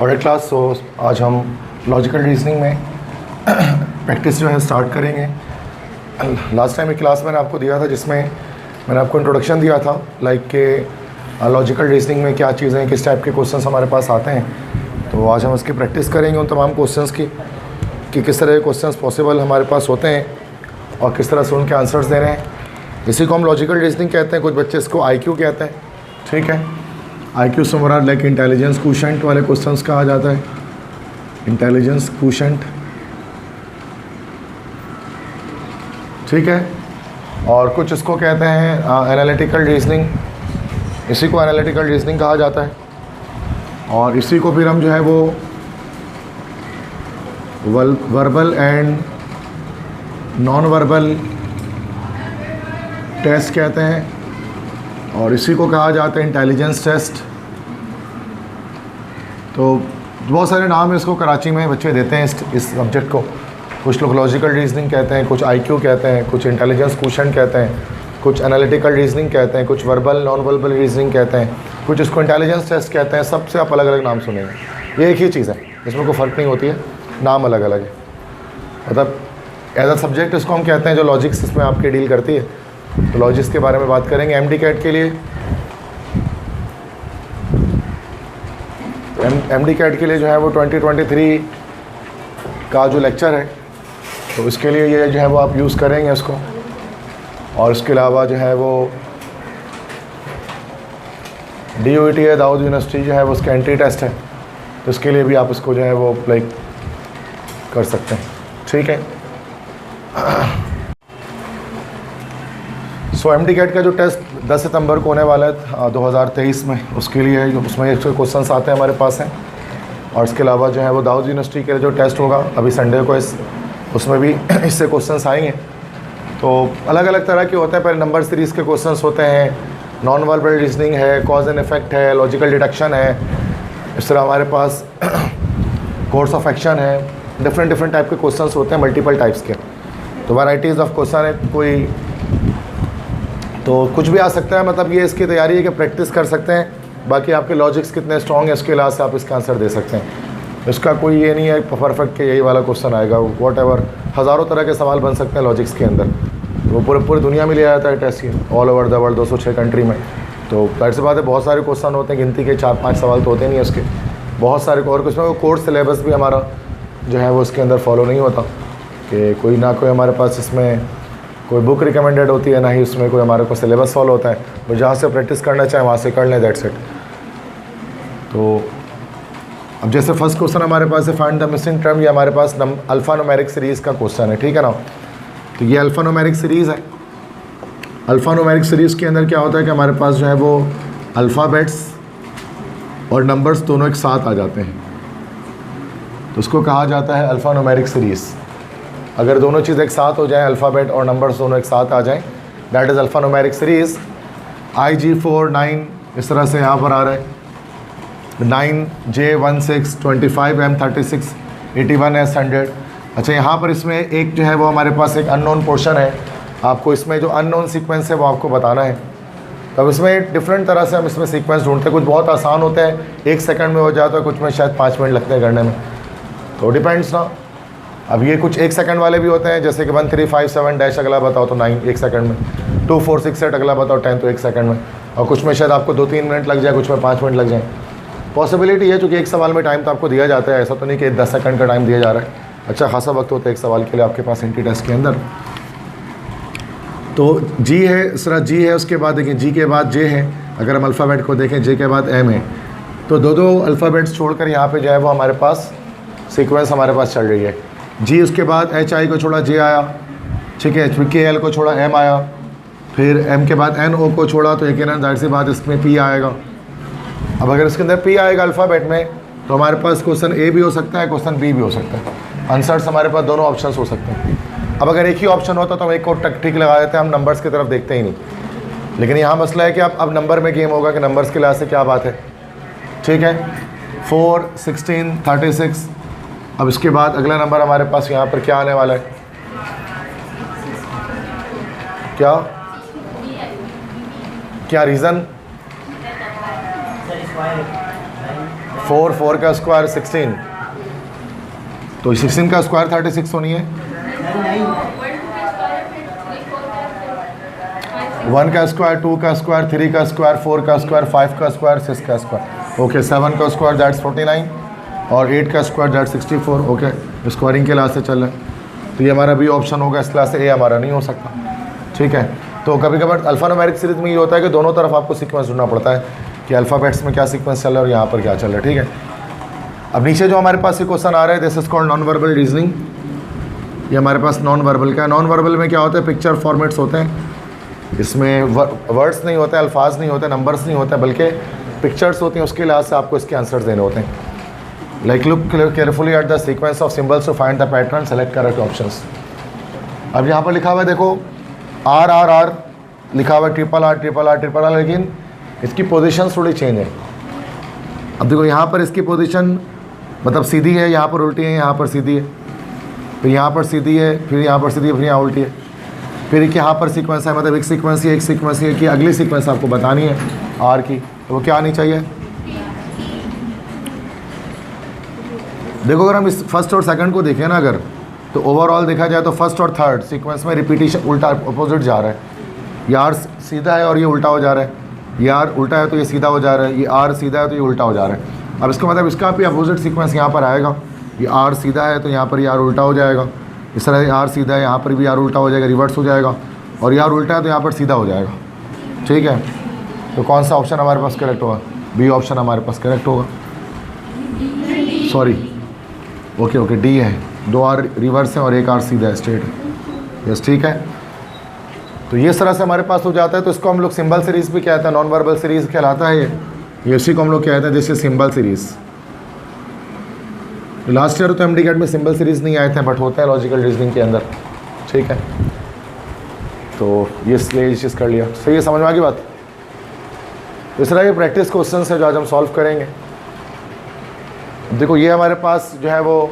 और क्लास तो आज हम लॉजिकल रीजनिंग में प्रैक्टिस जो है स्टार्ट करेंगे। लास्ट टाइम एक क्लास मैंने आपको दिया था जिसमें मैंने आपको इंट्रोडक्शन दिया था लाइक के लॉजिकल रीजनिंग में क्या चीज़ें, किस टाइप के क्वेश्चंस हमारे पास आते हैं। तो आज हम उसकी प्रैक्टिस करेंगे उन तमाम क्वेश्चंस की कि किस तरह के क्वेश्चंस पॉसिबल हमारे पास होते हैं और किस तरह से उनके आंसर्स दे रहे हैं। इसी को हम लॉजिकल रीजनिंग कहते हैं, कुछ बच्चे इसको IQ कहते हैं। ठीक है, IQ से मुराद लाइक इंटेलिजेंस क्वोशेंट वाले क्वेश्चंस कहा जाता है, इंटेलिजेंस क्वोशेंट। ठीक है, और कुछ इसको कहते हैं एनालिटिकल रीजनिंग, इसी को एनालिटिकल रीजनिंग कहा जाता है। और इसी को फिर हम जो है वो verbal and non verbal test कहते हैं, और इसी को कहा जाता है इंटेलिजेंस टेस्ट। तो बहुत सारे नाम है इसको, कराची में बच्चे देते हैं इस सब्जेक्ट को। कुछ लोग लॉजिकल रीजनिंग कहते हैं, कुछ IQ कहते हैं, कुछ इंटेलिजेंस क्वोशेंट कहते हैं, कुछ एनालिटिकल रीजनिंग कहते हैं, कुछ वर्बल नॉन वर्बल रीजनिंग कहते हैं, कुछ इसको इंटेलिजेंस टेस्ट कहते हैं। सबसे आप अलग अलग नाम सुनेंगे, ये एक ही चीज़ है, इसमें कोई फ़र्क नहीं होती है, नाम अलग अलग है। मतलब एज अ सब्जेक्ट इसको हम कहते हैं जो लॉजिक्स इसमें आपके डील करती है। तो लॉजिक्स के बारे में बात करेंगे। MD-CAT के लिए MD-CAT के लिए जो है वो 2023 का जो लेक्चर है तो इसके लिए ये जो है वो आप यूज़ करेंगे इसको। और इसके अलावा जो है वो DUET है, दाऊद यूनिवर्सिटी जो है वो उसका एंट्री टेस्ट है, तो इसके लिए भी आप इसको जो है वो अप्लाई कर सकते हैं। ठीक है, सो MD-CAT का जो टेस्ट 10 सितंबर को होने वाला है 2023 में, उसके लिए उसमें 100 क्वेश्चन आते हैं हमारे पास हैं। और इसके अलावा जो है वो दाऊद यूनिवर्सिटी के लिए जो टेस्ट होगा अभी संडे को, उसमें भी इससे क्वेश्चंस आएंगे। तो अलग अलग तरह के होते हैं, पहले नंबर सीरीज़ के क्वेश्चंस होते हैं, नॉन वर्बल रीजनिंग है, कॉज एंड इफेक्ट है, लॉजिकल डिडक्शन है, इस तरह हमारे पास कोर्स ऑफ एक्शन है। डिफरेंट टाइप के क्वेश्चंस होते हैं, मल्टीपल टाइप्स के। तो वैराइटीज़ ऑफ क्वेश्चन है, कोई तो कुछ भी आ सकता है। मतलब ये इसकी तैयारी है कि प्रैक्टिस कर सकते हैं, बाकी आपके लॉजिक्स कितने स्ट्रॉन्ग है उसके लिहाज से आप इसका आंसर दे सकते हैं। इसका कोई ये नहीं है परफेक्ट कि यही वाला क्वेश्चन आएगा, वॉट एवर, हज़ारों तरह के सवाल बन सकते हैं लॉजिक्स के अंदर। वो पूरी दुनिया में लिया जाता है टेस्ट ये, all over the world 206 country में। तो जाहिर सी बात है बहुत सारे क्वेश्चन होते हैं, गिनती के 4-5 सवाल तो होते नहीं है उसके, बहुत सारे। और कुछ में वो कोर्स सिलेबस भी हमारा जो है वो उसके अंदर फॉलो नहीं होता कि कोई ना कोई हमारे पास इसमें कोई बुक रिकमेंडेड होती है, ना ही उसमें कोई हमारे को सिलेबस फॉलो होता है। वो जहाँ से प्रैक्टिस करना चाहें वहाँ से कर लें, दैट्स इट। तो अब जैसे फर्स्ट क्वेश्चन हमारे पास है फाइंड द मिसिंग टर्म, ये हमारे पास अल्फ़ा न्यूमेरिक सीरीज़ का क्वेश्चन है। ठीक है ना, तो ये अल्फ़ा न्यूमेरिक सीरीज़ है। अल्फ़ा न्यूमेरिक सीरीज़ के अंदर क्या होता है कि हमारे पास जो है वो अल्फ़ाबेट्स और नंबर्स दोनों एक साथ आ जाते हैं, तो उसको कहा जाता है अल्फ़ा न्यूमेरिक सीरीज़। अगर दोनों चीज़ एक साथ हो जाएं, अल्फ़ाबेट और नंबर्स दोनों एक साथ आ जाएं, that is alpha numeric series. IG4 9 इस तरह से यहाँ पर आ रहा है, 9 J16 25 M36 81 S100। अच्छा, यहाँ पर इसमें एक जो है वो हमारे पास एक अननोन पोर्शन है, आपको इसमें जो अननोन सीक्वेंस है वो आपको बताना है। तब इसमें डिफरेंट तरह से हम इसमें सीक्वेंस ढूंढते हैं, कुछ बहुत आसान होता है 1 सेकंड में हो जाता है, कुछ में शायद 5 मिनट लगते हैं करने में, तो डिपेंड्स ना। अब ये कुछ 1 सेकंड वाले भी होते हैं, जैसे कि 1357 डैश अगला बताओ तो 9 1 सेकंड में, 2468 अगला बताओ 10 तो 1 सेकंड में, और कुछ में शायद आपको 2-3 मिनट लग जाए, कुछ में 5 मिनट लग जाए। पॉसिबिलिटी है चूँकि एक सवाल में टाइम तो आपको दिया जाता है, ऐसा तो नहीं कि 10 सेकंड का टाइम दिया जा रहा है। अच्छा खासा वक्त होता है एक सवाल के लिए आपके पास एंट्री टेस्ट के अंदर। तो G है, इस तरह G है, उसके बाद देखिए G के बाद J है। अगर हम अल्फ़ाबेट को देखें, J के बाद M है, तो दो अल्फ़ाबेट्स छोड़कर यहाँ पे जो है वो हमारे पास सीक्वेंस हमारे पास चल रही है। G उसके बाद HI को छोड़ा J आया, ठीक है, KL को छोड़ा M आया, फिर M के बाद NO को छोड़ा तो यकीनन जाहिर सी बात इसमें P आएगा। अब अगर इसके अंदर P आएगा अल्फ़ाबेट में, तो हमारे पास क्वेश्चन A भी हो सकता है, क्वेश्चन B भी हो सकता है। आंसर्स हमारे पास दोनों ऑप्शंस हो सकते हैं। अब अगर एक ही ऑप्शन होता तो हम एक को ठीक लगा देते हैं, हम नंबर्स की तरफ देखते ही नहीं। लेकिन यहाँ मसला है कि अब नंबर में गेम होगा कि नंबर्स के लिहाज से क्या बात है। ठीक है, 4 16 36। अब इसके बाद अगला नंबर हमारे पास यहाँ पर क्या आने वाला है, क्या रीज़न? 4 का स्क्वायर 16, तो 16 का स्क्वायर 36 होनी है। 1 का स्क्वायर, 2 का स्क्वायर, 3 का स्क्वायर, 4 का स्क्वायर, 5 का स्क्वायर, 6 का स्क्वायर, ओके। 7 का स्क्वायर दैट्स 49 और 8 का स्क्वायर दैट्स 64, ओके। स्क्वायरिंग के लास्ट से चल रहा है, तो ये हमारा बी ऑप्शन होगा। इस क्लास से ए हमारा नहीं हो सकता, ठीक है। तो कभी कभार अल्फ़ान्यूमेरिक सीरीज में ये होता है कि दोनों तरफ आपको सीक्वेंस ढूंढना पड़ता है कि अल्फ़ाबेट्स में क्या सीक्वेंस चल रहा है और यहाँ पर क्या चल रहा है, ठीक है। अब नीचे जो हमारे पास ये क्वेश्चन आ रहा है, this is called non verbal reasoning. ये हमारे पास नॉन वर्बल का है। नॉन वर्बल में क्या होता है, पिक्चर फॉर्मेट्स होते हैं, इसमें वर्ड्स नहीं होते, अल्फाज नहीं होते, नंबर्स नहीं होते, बल्कि पिक्चर्स होती हैं। उसके लिहाज से आपको इसके आंसर्स देने होते हैं। Like look carefully at the sequence of symbols to find the pattern, select correct options. अब यहाँ पर लिखा हुआ है, देखो आर आर आर लिखा हुआ है, triple R triple R triple R, लेकिन इसकी पोजीशन थोड़ी चेंज है। अब देखो यहाँ पर इसकी पोजीशन मतलब सीधी है, यहाँ पर उल्टी है, यहाँ पर सीधी है, फिर यहाँ पर सीधी है, फिर यहाँ पर सीधी है, फिर यहाँ उल्टी है, फिर एक यहाँ पर सीक्वेंस है। मतलब एक सीक्वेंस ये कि अगली सीक्वेंस आपको बतानी है आर की, तो वो क्या आनी चाहिए। देखो अगर हम इस फर्स्ट और सेकंड को देखें ना, अगर तो ओवरऑल देखा जाए तो फर्स्ट और थर्ड सीक्वेंस में रिपीटिशन उल्टा अपोजिट जा रहा है। ये आर सीधा है और ये उल्टा हो जा रहा है, ये आर उल्टा है तो ये सीधा हो जा रहा है, ये आर सीधा है तो ये उल्टा हो जा रहा है। अब इसका मतलब इसका भी अपोजिट सीक्वेंस यहाँ पर आएगा। ये आर सीधा है तो यहाँ पर ये आर उल्टा हो जाएगा, इस तरह आर सीधा है यहाँ पर भी आर उल्टा हो जाएगा, रिवर्स हो जाएगा, और ये आर उल्टा है तो यहाँ पर सीधा हो जाएगा, ठीक है। तो कौन सा ऑप्शन हमारे पास करेक्ट होगा, बी ऑप्शन हमारे पास करेक्ट होगा। सॉरी, ओके डी है, 2 आर रिवर्स है और 1 आर सीधा है, स्ट्रेट है, यस ठीक है। तो ये तरह से हमारे पास हो जाता है। तो इसको हम लोग सिंबल सीरीज़ भी कहते हैं, नॉन वर्बल सीरीज़ कहलाता है ये इसी को हम लोग कहते हैं जैसे सिंबल सीरीज़। लास्ट ईयर तो एमडी कैट में सिंबल सीरीज़ नहीं आए थे, बट होते हैं लॉजिकल रीजनिंग के अंदर, ठीक है। तो ये इसलिए चीज़ कर लिया, सही है, समझ में आ गई बात। इस तरह के प्रैक्टिस क्वेश्चन है जो आज हम सॉल्व करेंगे। देखो ये हमारे पास जो है वो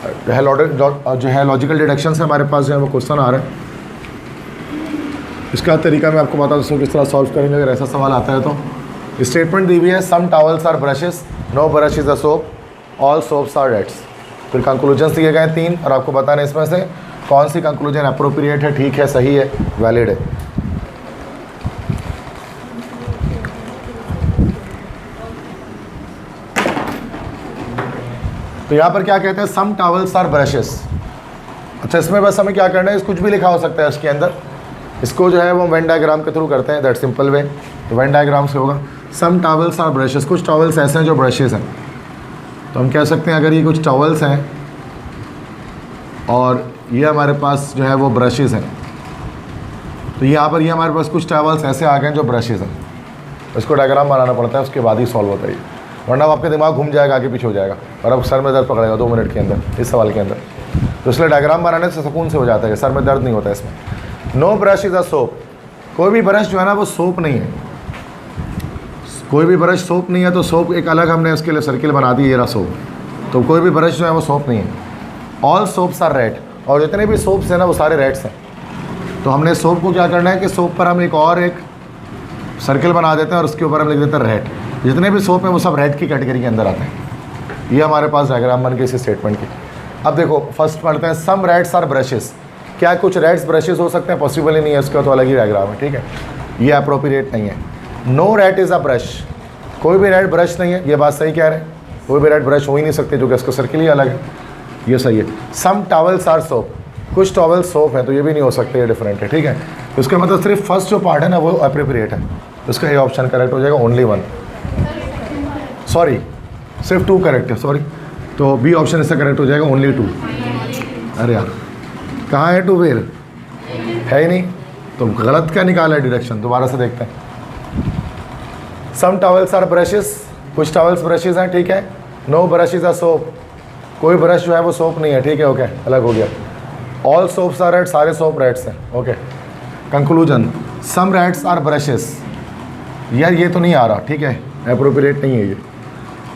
जो है लॉजिकल डिडक्शन से हमारे पास जो है वो क्वेश्चन आ रहा है। इसका तरीका मैं आपको बता दूँ किस तरह सॉल्व करेंगे अगर ऐसा सवाल आता है। तो स्टेटमेंट दी हुई है, some towels are brushes, no brush is a soap, all soaps are reds. फिर कंक्लूजन्स दिए गए 3 और आपको बताना है इसमें से कौन सी कंक्लूजन अप्रोप्रिएट है, ठीक है, सही है, वैलिड है। तो यहाँ पर क्या कहते हैं, सम टॉवल्स आर ब्रशेस। अच्छा इसमें बस हमें क्या करना है, कुछ भी लिखा हो सकता है इसके अंदर। इसको जो है वो वेन डायग्राम के थ्रू करते हैं, दैट सिंपल वे। तो वेन डायग्राम से होगा, सम टॉवल्स आर ब्रशेस, कुछ टॉवल्स ऐसे हैं जो ब्रशेस हैं। तो हम कह सकते हैं अगर ये कुछ टॉवल्स हैं और ये हमारे पास जो है वो ब्रशेस हैं, तो यहाँ पर ये हमारे पास कुछ टॉवल्स ऐसे आ गए हैं जो ब्रशेस हैं। इसको डायग्राम बनाना पड़ता है, उसके बाद ही सॉल्व होता है, वरना आपके दिमाग घूम जाएगा, आगे पीछे हो जाएगा और अब सर में दर्द पकड़ेगा 2 मिनट के अंदर इस सवाल के अंदर। तो इसलिए डायग्राम बनाने से सुकून से हो जाता है, सर में दर्द नहीं होता इसमें। No brush is a soap, कोई भी ब्रश जो है ना वो सोप नहीं है, कोई भी ब्रश सोप नहीं है। तो सोप एक अलग हमने उसके लिए सर्किल बना दी, ये रहा सोप। तो कोई भी ब्रश जो है वो सोप नहीं है। ऑल सोप्स आर रेड, और जितने भी सोप्स हैं ना वो सारे रेड्स हैं। तो हमने सोप को क्या करना है कि सोप पर हम एक सर्किल बना देते हैं और उसके ऊपर हम लिख देते हैं रेड। जितने भी सोप हैं वो सब रेड की कैटेगरी के अंदर आते हैं। ये हमारे पास डायग्राम बन गई इस स्टेटमेंट की। अब देखो फर्स्ट पढ़ते हैं, सम रेड्स आर ब्रशेस। क्या कुछ रेड्स ब्रशेस हो सकते हैं, पॉसिबल ही नहीं है, उसका तो अलग ही डायग्राम है, ठीक है। ये अप्रोप्रिएट नहीं है। No red is a brush, कोई भी रेड ब्रश नहीं है, ये बात सही कह रहे हैं, कोई भी रेड ब्रश हो ही नहीं सकते, जो कि इसका सर्किल ही अलग है, ये सही है। सम टॉवल्स आर सोप, कुछ टॉवल्स सोप हैं, तो ये भी नहीं हो सकते, ये डिफरेंट है, ठीक है। तो इसका मतलब सिर्फ फर्स्ट जो पार्ट है ना वो अप्रोप्रिएट है, उसका ये ऑप्शन करेक्ट हो जाएगा, ओनली 1, सॉरी सिर्फ 2 करेक्ट है, सॉरी। तो बी ऑप्शन इसका करेक्ट हो जाएगा, ओनली 2। अरे यार कहाँ है 2 फिर, है ही नहीं, तो गलत क्या निकाला है डिरेक्शन, दोबारा से देखते हैं। सम टॉवल्स आर ब्रशेस, कुछ टॉवल्स ब्रशेस हैं, ठीक है। No brush is a soap, कोई ब्रश जो है वो सोप नहीं है, ठीक है, ओके, अलग हो गया। ऑल सोप्स आर रेड, सारे सोप रेड्स हैं, okay. Conclusion, some reds are brushes, यार ये तो नहीं आ रहा, ठीक है, अप्रोप्रिएट नहीं है ये,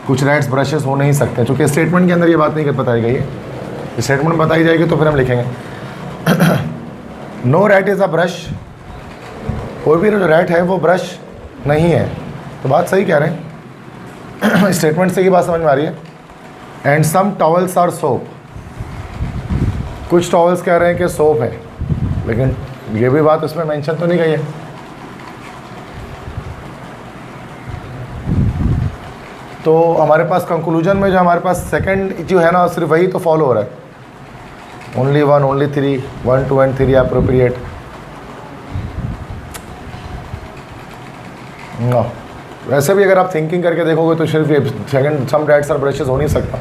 कुछ रेड्स ब्रशेस हो नहीं सकते, क्योंकि स्टेटमेंट के अंदर ये बात नहीं बताई गई है, स्टेटमेंट में बताई जाएगी तो फिर हम लिखेंगे। No rat is a brush, कोई भी जो रैट है वो ब्रश नहीं है, तो बात सही कह रहे हैं। स्टेटमेंट से ही बात समझ में आ रही है। And some towels are soap, कुछ टॉवल्स कह रहे हैं कि सोप है, लेकिन ये भी बात उसमें मेंशन तो नहीं गई है। तो हमारे पास कंक्लूजन में जो हमारे पास सेकंड जो है ना, सिर्फ वही तो फॉलो हो रहा है। Only 1, only 3, 1, 2 and 3 appropriate. No, वैसे भी अगर आप थिंकिंग करके देखोगे तो सिर्फ ये second some rats are brushes हो नहीं सकता।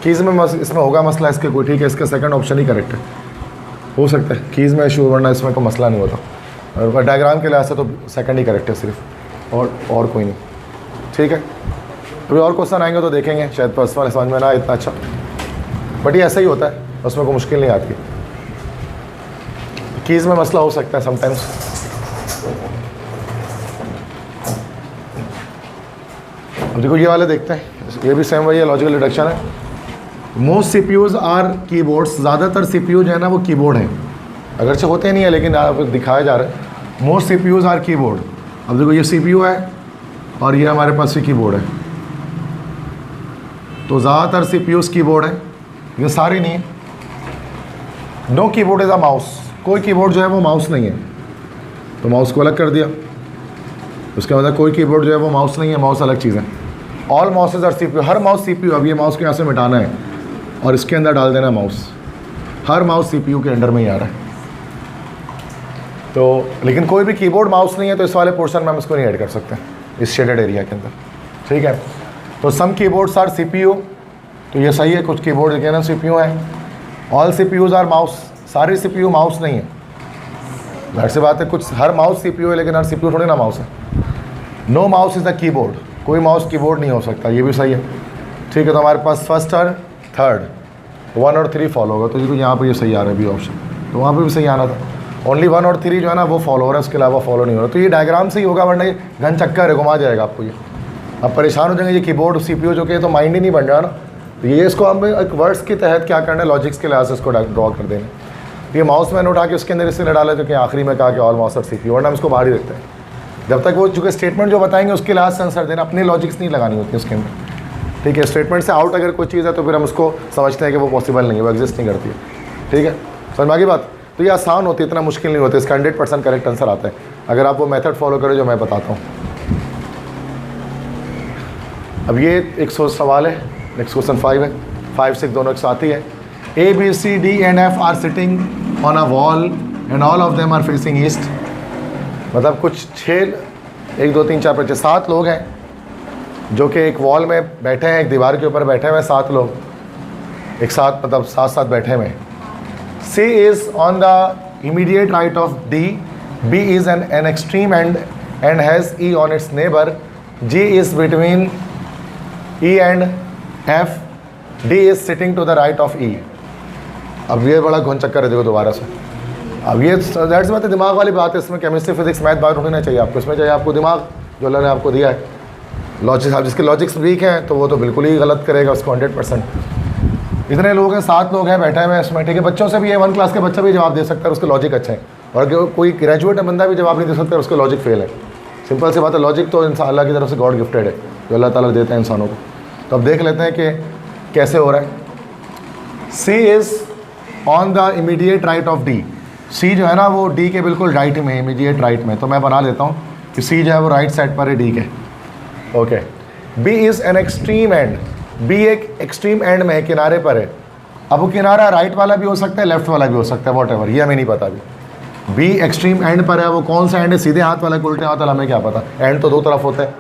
कीज़ में इसमें होगा मसला इसके कोई, ठीक है, इसका सेकंड ऑप्शन ही करेक्ट है, हो सकता है कीज़ में इशू, वरना इसमें कोई मसला नहीं होता। और डायग्राम के लिहाज से तो सेकंड ही करेक्ट है सिर्फ, और कोई नहीं, ठीक है। अभी और क्वेश्चन आएंगे तो देखेंगे, शायद फर्स्ट वाले समझ में ना इतना अच्छा, बट ये ऐसा ही होता है, उसमें कोई मुश्किल नहीं आती। कीज़ में मसला हो सकता है समटाइम्स। अब देखो ये वाले देखते हैं, ये भी सेम वही है, लॉजिकल डिडक्शन है। मोस्ट सीपीयूज आर कीबोर्ड्स, ज़्यादातर सीपीयू जो है ना वो कीबोर्ड हैं, अगरचे होते नहीं है लेकिन आप दिखाया जा रहा है। Most CPUs are keyboard. अब देखो ये सीपीयू है और ये हमारे पास भी कीबोर्ड है, तो ज़्यादातर सीपीयूज कीबोर्ड है, ये सारे नहीं है। No keyboard is a mouse, कोई कीबोर्ड जो है वो माउस नहीं है, तो माउस को अलग कर दिया, उसका मतलब कोई कीबोर्ड जो है वो माउस नहीं है, माउस अलग चीज़ है। ऑल माउसेज आर सीपीयू, हर माउस सीपीयू। अब ये माउस को यहाँ से मिटाना है और इसके अंदर डाल देना माउस, हर माउस सीपीयू के अंडर में ही आ रहा है। तो लेकिन कोई भी कीबोर्ड माउस नहीं है, तो इस वाले पोर्शन में हम इसको नहीं ऐड कर सकते इस शेडेड एरिया के अंदर, ठीक है। तो सम कीबोर्ड्स आर सीपीयू, तो ये सही है, कुछ कीबोर्ड जो है ना सीपीयू है। ऑल सीपीयूज आर माउस, सारे सीपीयू माउस नहीं है, जाहिर सी बात है, कुछ हर माउस सीपीयू है लेकिन हर सीपीयू थोड़ी ना माउस है। No mouse is the keyboard, कोई माउस कीबोर्ड नहीं हो सकता, ये भी सही है, ठीक है। तो हमारे पास फर्स्ट और थर्ड 1 और 3 फॉलो होगा, तो यहाँ पे ये सही आ रहा है भी ऑप्शन, तो वहाँ पे भी सही आना था। ओनली 1 और 3 जो है ना वो फॉलो हो रहा है, उसके अलावा फॉलो नहीं हो रहा। तो ये डायग्राम से ही होगा, वरना ये घन चक्कर है, घुमा जाएगा आपको ये, आप परेशान हो जाएंगे। ये कीबोर्ड सीपीयू जो कि तो माइंड ही नहीं बन रहा ना, तो ये इसको हम एक वर्ड्स के तहत क्या करना है, लॉजिक्स के लिहाज से इसको ड्रॉ कर देना। ये माउस मैंने उठा के उसके अंदर इसलिए डाला जो कि आखिरी में कहा कि ऑल माउस और सीपीयू, वरना हम इसको बाहर ही रखते हैं। जब तक वो चूँकि स्टेटमेंट जो बताएंगे उसके लिहाज से आंसर देना, अपनी लॉजिक्स नहीं लगानी होती है उसके अंदर, ठीक है। स्टेटमेंट से आउट अगर कोई चीज़ है तो फिर हम उसको समझते हैं कि वो पॉसिबल नहीं है, वो एग्जिस्ट नहीं करती है, ठीक है। समझ में आ गई बात। तो ये आसान होती है, इतना मुश्किल नहीं होता, इसका 100% करेक्ट आंसर आता है अगर आप वो मेथड फॉलो करें जो मैं बताता हूँ। अब ये एक सवाल है, नेक्स्ट क्वेश्चन 5 है, 5, 6 दोनों एक साथ ही है। A, B, C, D and F are sitting on a wall and all of them are facing east. मतलब कुछ 6, 1, 2, 3, 4, 5, 7 लोग हैं जो कि एक वॉल में बैठे हैं, एक दीवार के ऊपर बैठे हुए 7 लोग एक साथ, मतलब साथ बैठे हुए हैं। C is on the immediate right of D, B is an extreme and has E on its neighbor, G is between E and F, D is sitting to the right of E। अब ये बड़ा घुन चक्कर है, देखो दोबारा से। अब ये दैट्स बात है, दिमाग वाली बात है, इसमें केमिस्ट्री फिजिक्स मैथ बात होना चाहिए आपको, इसमें चाहिए आपको दिमाग जो अल्लाह ने आपको दिया है। लॉजिक्स, आप जिसके लॉजिक्स वीक हैं तो वो तो बिल्कुल ही गलत करेगा उसको 100%। इतने लोग हैं, 7 लोग हैं बैठे हुए हैं इसमें, ठीक है। बच्चों से भी है, 1 क्लास के बच्चा भी जवाब दे सकता है, उसके लॉजिक अच्छे हैं, और कोई ग्रेजुएट बंदा भी जवाब नहीं दे सकता, उसका लॉजिक फेल है। सिंपल सी बात है, लॉजिक तो इंसान अल्लाह की तरफ से गॉड गिफ्टेड है, जो अल्लाह ताला देते हैं इंसानों को। तो अब देख लेते हैं कि कैसे हो रहा है। C is on the immediate right of D, C जो है ना वो डी के बिल्कुल राइट में, इमीडिएट राइट में। तो मैं बना लेता हूँ कि सी जो है वो राइट साइड पर है डी के, okay. B is an extreme end, B एक एक्सट्रीम एंड में है, किनारे पर है। अब वो किनारा राइट वाला भी हो सकता है, लेफ्ट वाला भी हो सकता है, वॉट एवर, ये हमें नहीं पता अभी। बी एक्सट्रीम एंड पर है, वो कौन सा एंड है, सीधे हाथ वाला, उल्टे हाथ वाला, हमें क्या पता, एंड तो 2 तरफ होता है।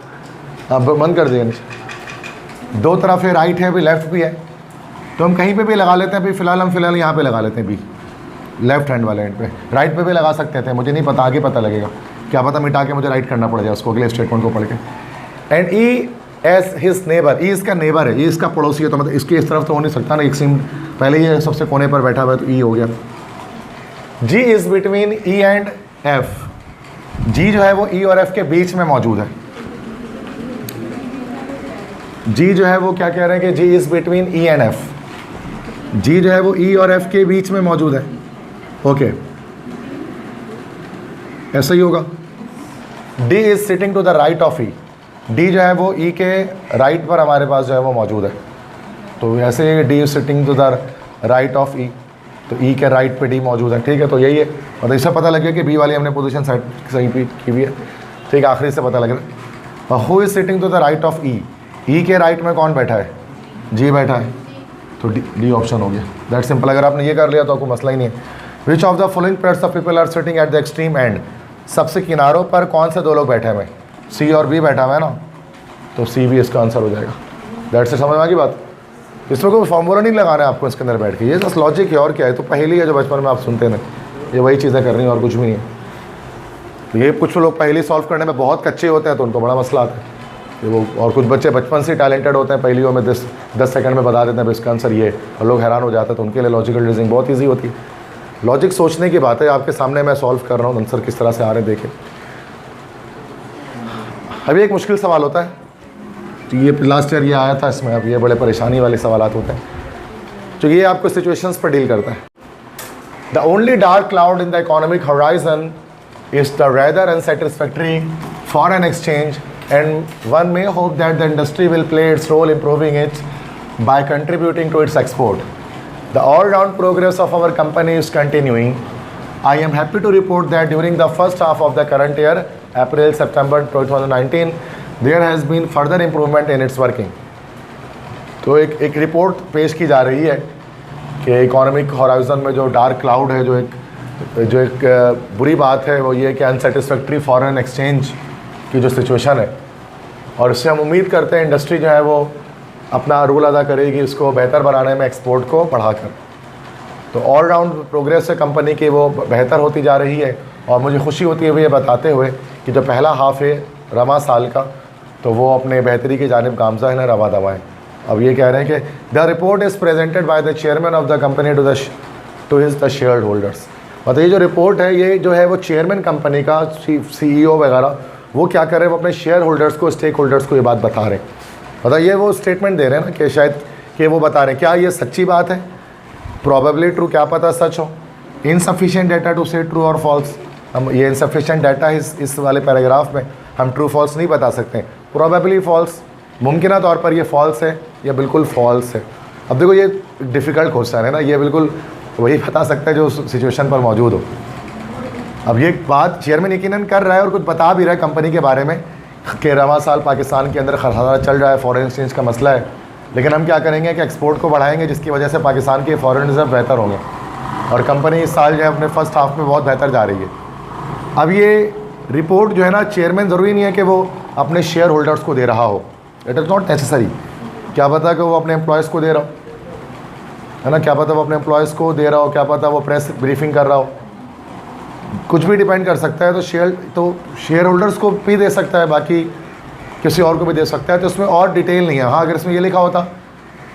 अब बंद कर दिए, 2 तरफ है, राइट है भी, लेफ्ट भी है, तो हम कहीं पे भी लगा लेते हैं। अभी फ़िलहाल यहाँ पे लगा लेते हैं बी, लेफ्ट हैंड वाले एंड पे। राइट पे भी लगा सकते थे, मुझे नहीं पता, आगे पता लगेगा, क्या पता मिटा के मुझे राइट करना पड़ जाए उसको अगले स्टेटमेंट को पढ़ के। And E is his neighbour, E इसका नेबर है, ये इसका पड़ोसी है, तो मतलब इसकी इस तरफ तो हो नहीं सकता ना, एक सिम पहले ये सबसे कोने पर बैठा हुआ है, तो ई हो गया। G is between E and F, G जो है वो ई और एफ के बीच में मौजूद है। जी जो है वो क्या कह रहे हैं कि G is between E and F, G जो है वो ई और एफ के बीच में मौजूद है, ओके। ऐसा ही होगा। D is sitting to the right of E, D जो है वो ई के राइट पर हमारे पास जो है वो मौजूद है, तो ऐसे D is sitting to the right of E, तो ई के राइट पे डी मौजूद है, ठीक है। तो यही है, मतलब इससे पता लगे कि बी वाली हमने पोजीशन सेट सही की हुई है, ठीक है। आखिरी से पता लग रहा है who is sitting to the right of E, E के राइट में कौन बैठा है, जी बैठा है, तो डी ऑप्शन हो गया, दैट सिंपल। अगर आपने ये कर लिया तो आपको मसला ही नहीं है। Which of the following pairs of people are sitting at the extreme end, सबसे किनारों पर कौन से दो लोग बैठे हुए हैं, सी और बी बैठा हुआ है ना, तो सी भी इसका आंसर हो जाएगा। दैट से समझ में आ गई बात, इसमें कोई फॉर्मूला नहीं लगाना है आपको इसके अंदर बैठ के, ये बस लॉजिक है और क्या है। तो पहली है जो बचपन में आप सुनते हैं, ये वही चीज़ें कर रही हैं और कुछ भी नहीं है। तो ये कुछ लोग पहली सॉल्व करने में बहुत कच्चे होते हैं तो उनको बड़ा मसला आता है ये वो, और कुछ बच्चे बचपन से टैलेंटेड होते हैं, पहलियों में 10 सेकंड में बता देते हैं इसका आंसर ये, और लोग हैरान हो जाते हैं। तो उनके लिए लॉजिकल रीजनिंग बहुत ईजी होती है। लॉजिक सोचने की बात है, आपके सामने मैं सॉल्व कर रहा हूँ, आंसर किस तरह से आ रहे हैं देखें। अभी एक मुश्किल सवाल होता है, तो ये लास्ट ईयर ये आया था, इसमें अब ये बड़े परेशानी वाले सवाल होते हैं, तो ये आपको सिचुएशंस पर डील करता है। The only dark cloud in the economic horizon is the rather unsatisfactory foreign exchange and one may hope that the industry will play its role improving it by contributing to its export. The all-round progress of our company is continuing. I am happy to report that during the first half of the current year, April-September 2019, there has been further improvement in its working. तो एक report पेश की जा रही है कि economic horizon में जो डार्क क्लाउड है, जो एक बुरी बात है वो ये कि अनसेटिस्फैक्ट्री फॉरेन एक्सचेंज की जो सिचुएशन है, और इससे हम उम्मीद करते हैं इंडस्ट्री जो है वो अपना रोल अदा करेगी इसको बेहतर बनाने में, एक्सपोर्ट को बढ़ाकर। तो ऑल राउंड प्रोग्रेस है कंपनी की वो बेहतर होती जा रही है, और मुझे खुशी होती है ये बताते हुए कि जो पहला हाफ है रवा साल का, तो वो अपने बेहतरी की जानिब गामज़ा है, रवा दवा है। अब ये कह रहे हैं कि the report is presented by the chairman of the company to his the share holders. मतलब ये जो रिपोर्ट है ये जो है वो चेयरमैन कंपनी का, CEO वगैरह, वो क्या कर रहे हैं, वो अपने शेयर होल्डर्स को, स्टेक होल्डर्स को ये बात बता रहे हैं। मतलब ये वो स्टेटमेंट दे रहे हैं ना कि शायद कि वो बता रहे हैं, क्या ये सच्ची बात है, प्रॉबेबली ट्रू, क्या पता सच हो। इनसफिशिएंट डाटा टू से ट्रू और फॉल्स, हम ये इनसफिशिएंट डाटा इस वाले पैराग्राफ में हम ट्रू फॉल्स नहीं बता सकते, प्रॉबेबली फॉल्स, मुमकिन तौर पर ये फॉल्स है या बिल्कुल फॉल्स है। अब देखो ये डिफ़िकल्ट क्वेश्चन है ना, ये बिल्कुल वही बता सकता है जो सिचुएशन पर मौजूद हो। अब ये बात चेयरमैन यकीनन कर रहा है और कुछ बता भी रहा है कंपनी के बारे में कि रवा साल पाकिस्तान के अंदर खतरा चल रहा है, फॉरेन एक्सचेंज का मसला है, लेकिन हम क्या करेंगे कि एक्सपोर्ट को बढ़ाएंगे जिसकी वजह से पाकिस्तान के फॉरेन रिजर्व बेहतर होंगे, और कंपनी इस साल जो है अपने फर्स्ट हाफ में बहुत बेहतर जा रही है। अब ये रिपोर्ट जो है ना, चेयरमैन ज़रूरी नहीं है कि वो अपने शेयर होल्डर्स को दे रहा हो, इट इज़ नॉट नेसेसरी। क्या पता कि वो अपने एम्प्लॉयज़ को दे रहा हो, है ना, क्या पता वो अपने एम्प्लॉयज़ को दे रहा हो, क्या पता वो प्रेस ब्रीफिंग कर रहा हो, कुछ भी डिपेंड कर सकता है। तो शेयर होल्डर्स को भी दे सकता है, बाकी किसी और को भी दे सकता है, तो इसमें और डिटेल नहीं है। हाँ, अगर इसमें ये लिखा होता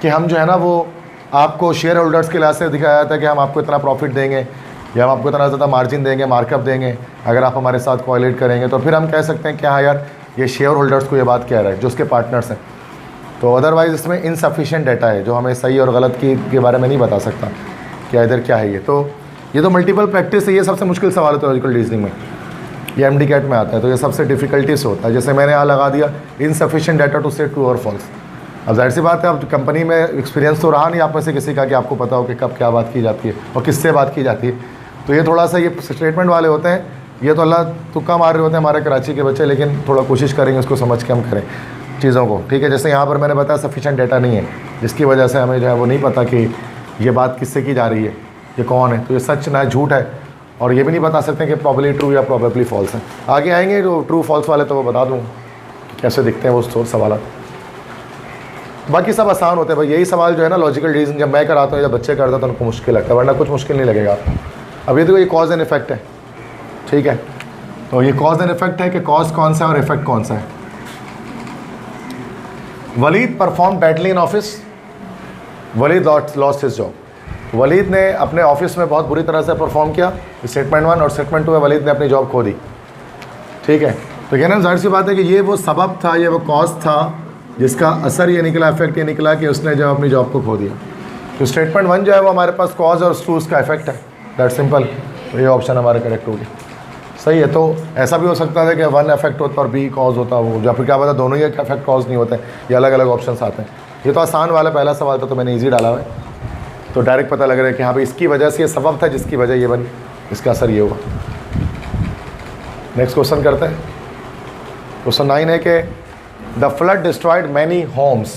कि हम जो है ना वो आपको शेयर होल्डर्स के लिहाज से दिखाया जाता है कि हम आपको इतना प्रॉफिट देंगे या हम आपको इतना ज़्यादा मार्जिन देंगे, मार्कअप देंगे अगर आप हमारे साथ कोऑर्डिनेट करेंगे, तो फिर हम कह सकते हैं कि हाँ यार ये शेयर होल्डर्स को ये बात कह रहा है जो उसके पार्टनर्स हैं। तो अदरवाइज़ इसमें इनसफिशिएंट डाटा है जो हमें सही और गलत के बारे में नहीं बता सकता कि इधर क्या है। ये तो मल्टीपल प्रैक्टिस है, ये सबसे मुश्किल सवाल है लॉजिकल रीजनिंग में, ये MD कैट में आता है, तो ये सबसे डिफ़िकल्टी से होता है। जैसे मैंने यहाँ लगा दिया इनसफिशिएंट डाटा टू से ट्रू और फॉल्स। अब जाहिर सी बात है, अब कंपनी में एक्सपीरियंस तो रहा नहीं आप में से किसी का कि आपको पता हो कि कब क्या बात की जाती है और किससे बात की जाती है, तो ये थोड़ा सा ये स्टेटमेंट वाले होते हैं, ये तो अल्लाह तुक्का मार रहे होते हैं हमारे कराची के बच्चे, लेकिन थोड़ा कोशिश करेंगे उसको समझ के हम करें चीज़ों को, ठीक है। जैसे यहाँ पर मैंने बताया सफिशिएंट डाटा नहीं है, जिसकी वजह से हमें जो है वो नहीं पता कि ये बात किससे की जा रही है, ये कौन है, तो ये सच ना झूठ है, और ये भी नहीं बता सकते कि प्रॉबेबली ट्रू या प्रॉबेबली फॉल्स है। आगे आएंगे जो ट्रू फॉल्स वाले, तो वो बता दूँ कि कैसे दिखते हैं वो सवाल। बाकी सब आसान होते हैं भाई, यही सवाल जो है ना लॉजिकल रीजन जब मैं कराता हूँ, जब बच्चे करता तो उनको मुश्किल लगता है, वरना कुछ मुश्किल नहीं लगेगा आपको। अब ये देखो ये कॉज एंड इफेक्ट है, ठीक है, तो ये कॉज एंड इफेक्ट है कि कॉज कौन सा है और इफेक्ट कौन सा है। Waleed perform badly in office, Waleed lost his job. Waleed ने अपने ऑफिस में बहुत बुरी तरह से परफॉर्म किया, स्टेटमेंट 1, और स्टेटमेंट 2 है वलीद ने अपनी जॉब खो दी, ठीक है। तो कहना जाहिर सी बात है कि ये वो सबब था, ये वो कॉज था जिसका असर ये निकला, इफेक्ट ये निकला कि उसने जो अपनी जॉब को खो दिया। तो स्टेटमेंट 1 जो है वो हमारे पास कॉज और उसका इफेक्ट है, दैट सिंपल, तो ये ऑप्शन हमारा करेक्ट हो गया। सही है। तो ऐसा भी हो सकता है कि वन इफेक्ट होता और बी कॉज होता वो, या फिर क्या पता दोनों ही इफेक्ट कॉज नहीं होते, ये अलग अलग ऑप्शंस आते हैं। ये तो आसान वाला पहला सवाल था तो मैंने ईजी डाला है, तो डायरेक्ट पता लग रहा है कि हाँ भाई इसकी वजह से ये सबब था जिसकी वजह ये बनी, इसका असर ये हुआ। नेक्स्ट क्वेश्चन करते हैं। क्वेश्चन 9 है कि the flood destroyed many homes,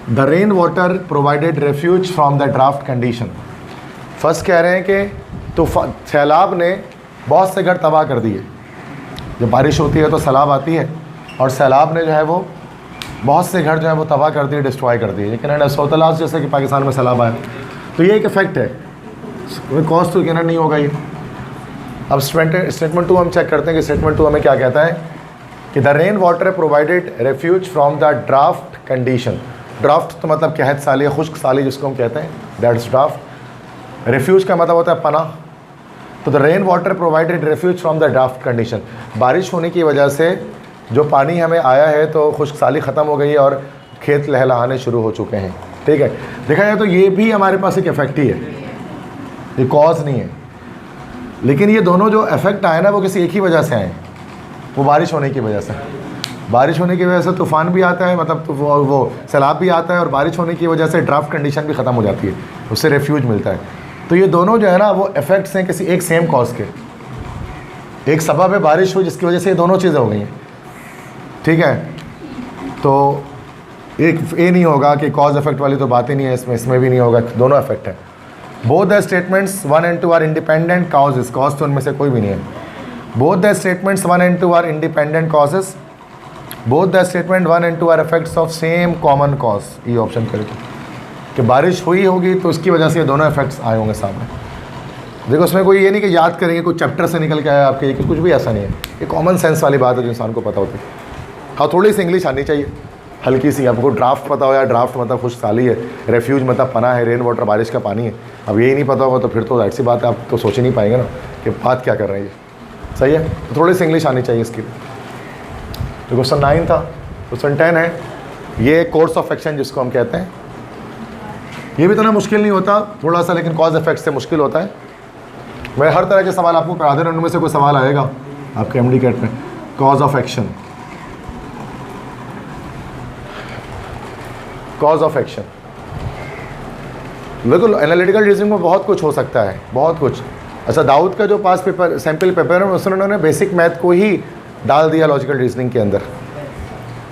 the rain water provided refuge from the draft condition. First कह रहे हैं कि सैलाब ने बहुत से घर तबाह कर दिए। जब बारिश होती है तो सैलाब आती है और सैलाब ने जो है वो बहुत से घर जो है वो तबाह कर दिए, डिस्ट्रॉय कर दिए। लेकिन सौतलास जैसे कि पाकिस्तान में सैलाब आया, तो ये एक इफेक्ट है, कोई कॉस्ट तो कहना नहीं होगा ये। अब स्टेटमेंट 2 हम चेक करते हैं कि स्टेटमेंट 2 हमें क्या कहता है कि the rain water provided refuge from the draft condition. Draft तो मतलब कहत साली, खुश्क साली जिसको हम कहते हैं, दैट्स ड्राफ्ट। रेफ्यूज का मतलब होता है पनाह। तो the rain water provided refuge from the draft condition, बारिश होने की वजह से जो पानी हमें आया है तो खुश्क साली ख़त्म हो गई है और खेत लहलहाने शुरू हो चुके हैं। ठीक है, देखा जाए तो ये भी हमारे पास एक इफेक्ट ही है, ये कॉज नहीं है। लेकिन ये दोनों जो इफेक्ट आए ना वो किसी एक ही वजह से आए, वो बारिश होने की वजह से। बारिश होने की वजह से तूफ़ान भी आता है, मतलब तो वो सैलाब भी आता है, और बारिश होने की वजह से ड्राफ्ट कंडीशन भी ख़त्म हो जाती है, उससे रेफ्यूज मिलता है। तो ये दोनों जो है ना वो इफ़ेक्ट्स हैं किसी एक सेम कॉज के। एक सबब है बारिश हुई जिसकी वजह से ये दोनों चीज़ें हो गई हैं। ठीक है, तो एक ये नहीं होगा कि कॉज इफेक्ट वाली तो बात ही नहीं है इसमें भी नहीं होगा, दोनों इफेक्ट है। Both the statements 1 and 2 are independent causes, cause तो उनमें से कोई भी नहीं है। Both the statements 1 and 2 are independent causes, both the statement 1 and 2 are effects of same common cause. ये ऑप्शन करेगा कि बारिश हुई होगी तो उसकी वजह से ये दोनों इफेक्ट्स आए होंगे सामने। देखो उसमें कोई ये नहीं कि याद करेंगे कोई चैप्टर से निकल के आया आपके, कुछ भी ऐसा नहीं है, ये कॉमन सेंस वाली बात है जो इंसान को पता होती है। हाँ, थोड़ी सी इंग्लिश आनी चाहिए, हल्की सी। आपको ड्राफ्ट पता हो, या ड्राफ्ट मतलब खुश साली है, रेफ्यूज मतलब पना है, रेन वाटर बारिश का पानी है। अब यही नहीं पता होगा तो फिर तो ऐसी बात है, आप तो सोच ही नहीं पाएंगे ना कि बात क्या कर रहे हैं ये। सही है, तो थोड़ी सी इंग्लिश आनी चाहिए इसकी। तो क्वेश्चन 9 था। क्वेश्चन 10 है, ये कोर्स ऑफ एक्शन जिसको हम कहते हैं, ये भी इतना मुश्किल नहीं होता थोड़ा सा, लेकिन कॉज इफेक्ट से मुश्किल होता है। मैं हर तरह के सवाल आपको करा दे रहा हूँ, उनमें से कोई सवाल आएगा आपके MD कैट में। Cause of action, cause of action, बिल्कुल एनालिटिकल रीजनिंग में बहुत कुछ हो सकता है, बहुत कुछ। अच्छा, दाऊद का जो पास पेपर सैम्पल पेपर है उसमें उन्होंने बेसिक मैथ को ही डाल दिया लॉजिकल रीजनिंग के अंदर,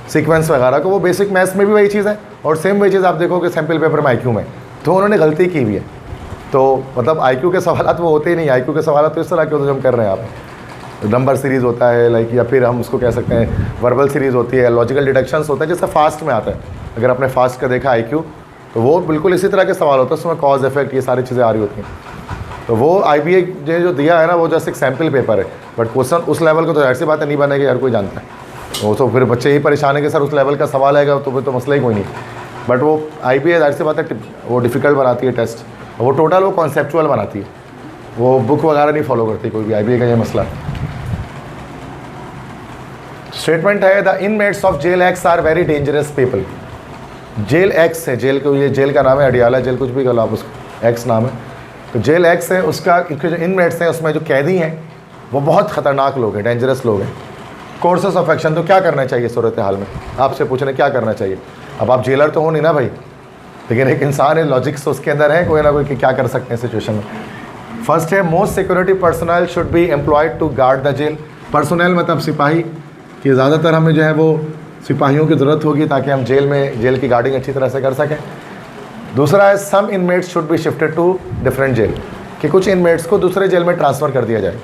सीक्वेंस वगैरह को। वो बेसिक मैथ्स में भी वही चीज़ है और सेम वही चीज़ आप देखोगे सैम्पल पेपर में IQ में, तो उन्होंने गलती की भी है। तो मतलब IQ के सवाल वो होते ही नहीं, IQ के सवाल तो इस तरह के होते जो हम कर रहे हैं आप। नंबर सीरीज़ होता है लाइक, या फिर हम उसको कह सकते हैं वर्बल सीरीज़ होती है, लॉजिकल डिडक्शंस होते हैं, जैसे फास्ट में आता है। अगर आपने फास्ट का देखा IQ, तो वो बिल्कुल इसी तरह के सवाल होता है, उसमें कॉज इफेक्ट ये सारी चीज़ें आ रही होती हैं। तो वो IBA ने जो दिया है ना वो जस्ट एक सैम्पल पेपर है, बट क्वेश्चन उस लेवल को तो ऐसी बातें नहीं बनेगी, हर कोई जानता है। वो तो फिर बच्चे ही परेशान है कि सर उस लेवल का सवाल आएगा तो फिर तो मसला ही कोई नहीं। बट वो IBA जाहिर सी बात है वो डिफ़िकल्ट बनाती है टेस्ट, वो टोटल वो कॉन्सेप्चुअल बनाती है, वो बुक वगैरह नहीं फॉलो करती कोई भी। IBA का ये मसला है। स्टेटमेंट है, the inmates of jail X are very dangerous people. Jail X है, जेल को, ये जेल का नाम है, अडियाला जेल कुछ भी कहो आप उसको, X नाम है। तो जेल X है, उसका जो इनमेट्स हैं उसमें जो कैदी हैं वो बहुत ख़तरनाक लोग हैं, डेंजरस लोग हैं। कोर्सेस ऑफ एक्शन, तो क्या करना चाहिए सूरत हाल में, आपसे पूछने क्या करना चाहिए। अब आप जेलर तो हो नहीं ना भाई, लेकिन एक इंसान है, लॉजिक्स उसके अंदर है कोई ना कोई कि क्या कर सकते हैं सिचुएशन में। फर्स्ट है, most security personnel should be employed to guard the jail. Personnel मतलब सिपाही, कि ज़्यादातर हमें जो है वो सिपाहियों की ज़रूरत होगी ताकि हम जेल की गार्डिंग अच्छी तरह से कर सकें। दूसरा है, some inmates should be shifted to different jail, कि कुछ इनमेट्स को दूसरे जेल में ट्रांसफ़र कर दिया जाए।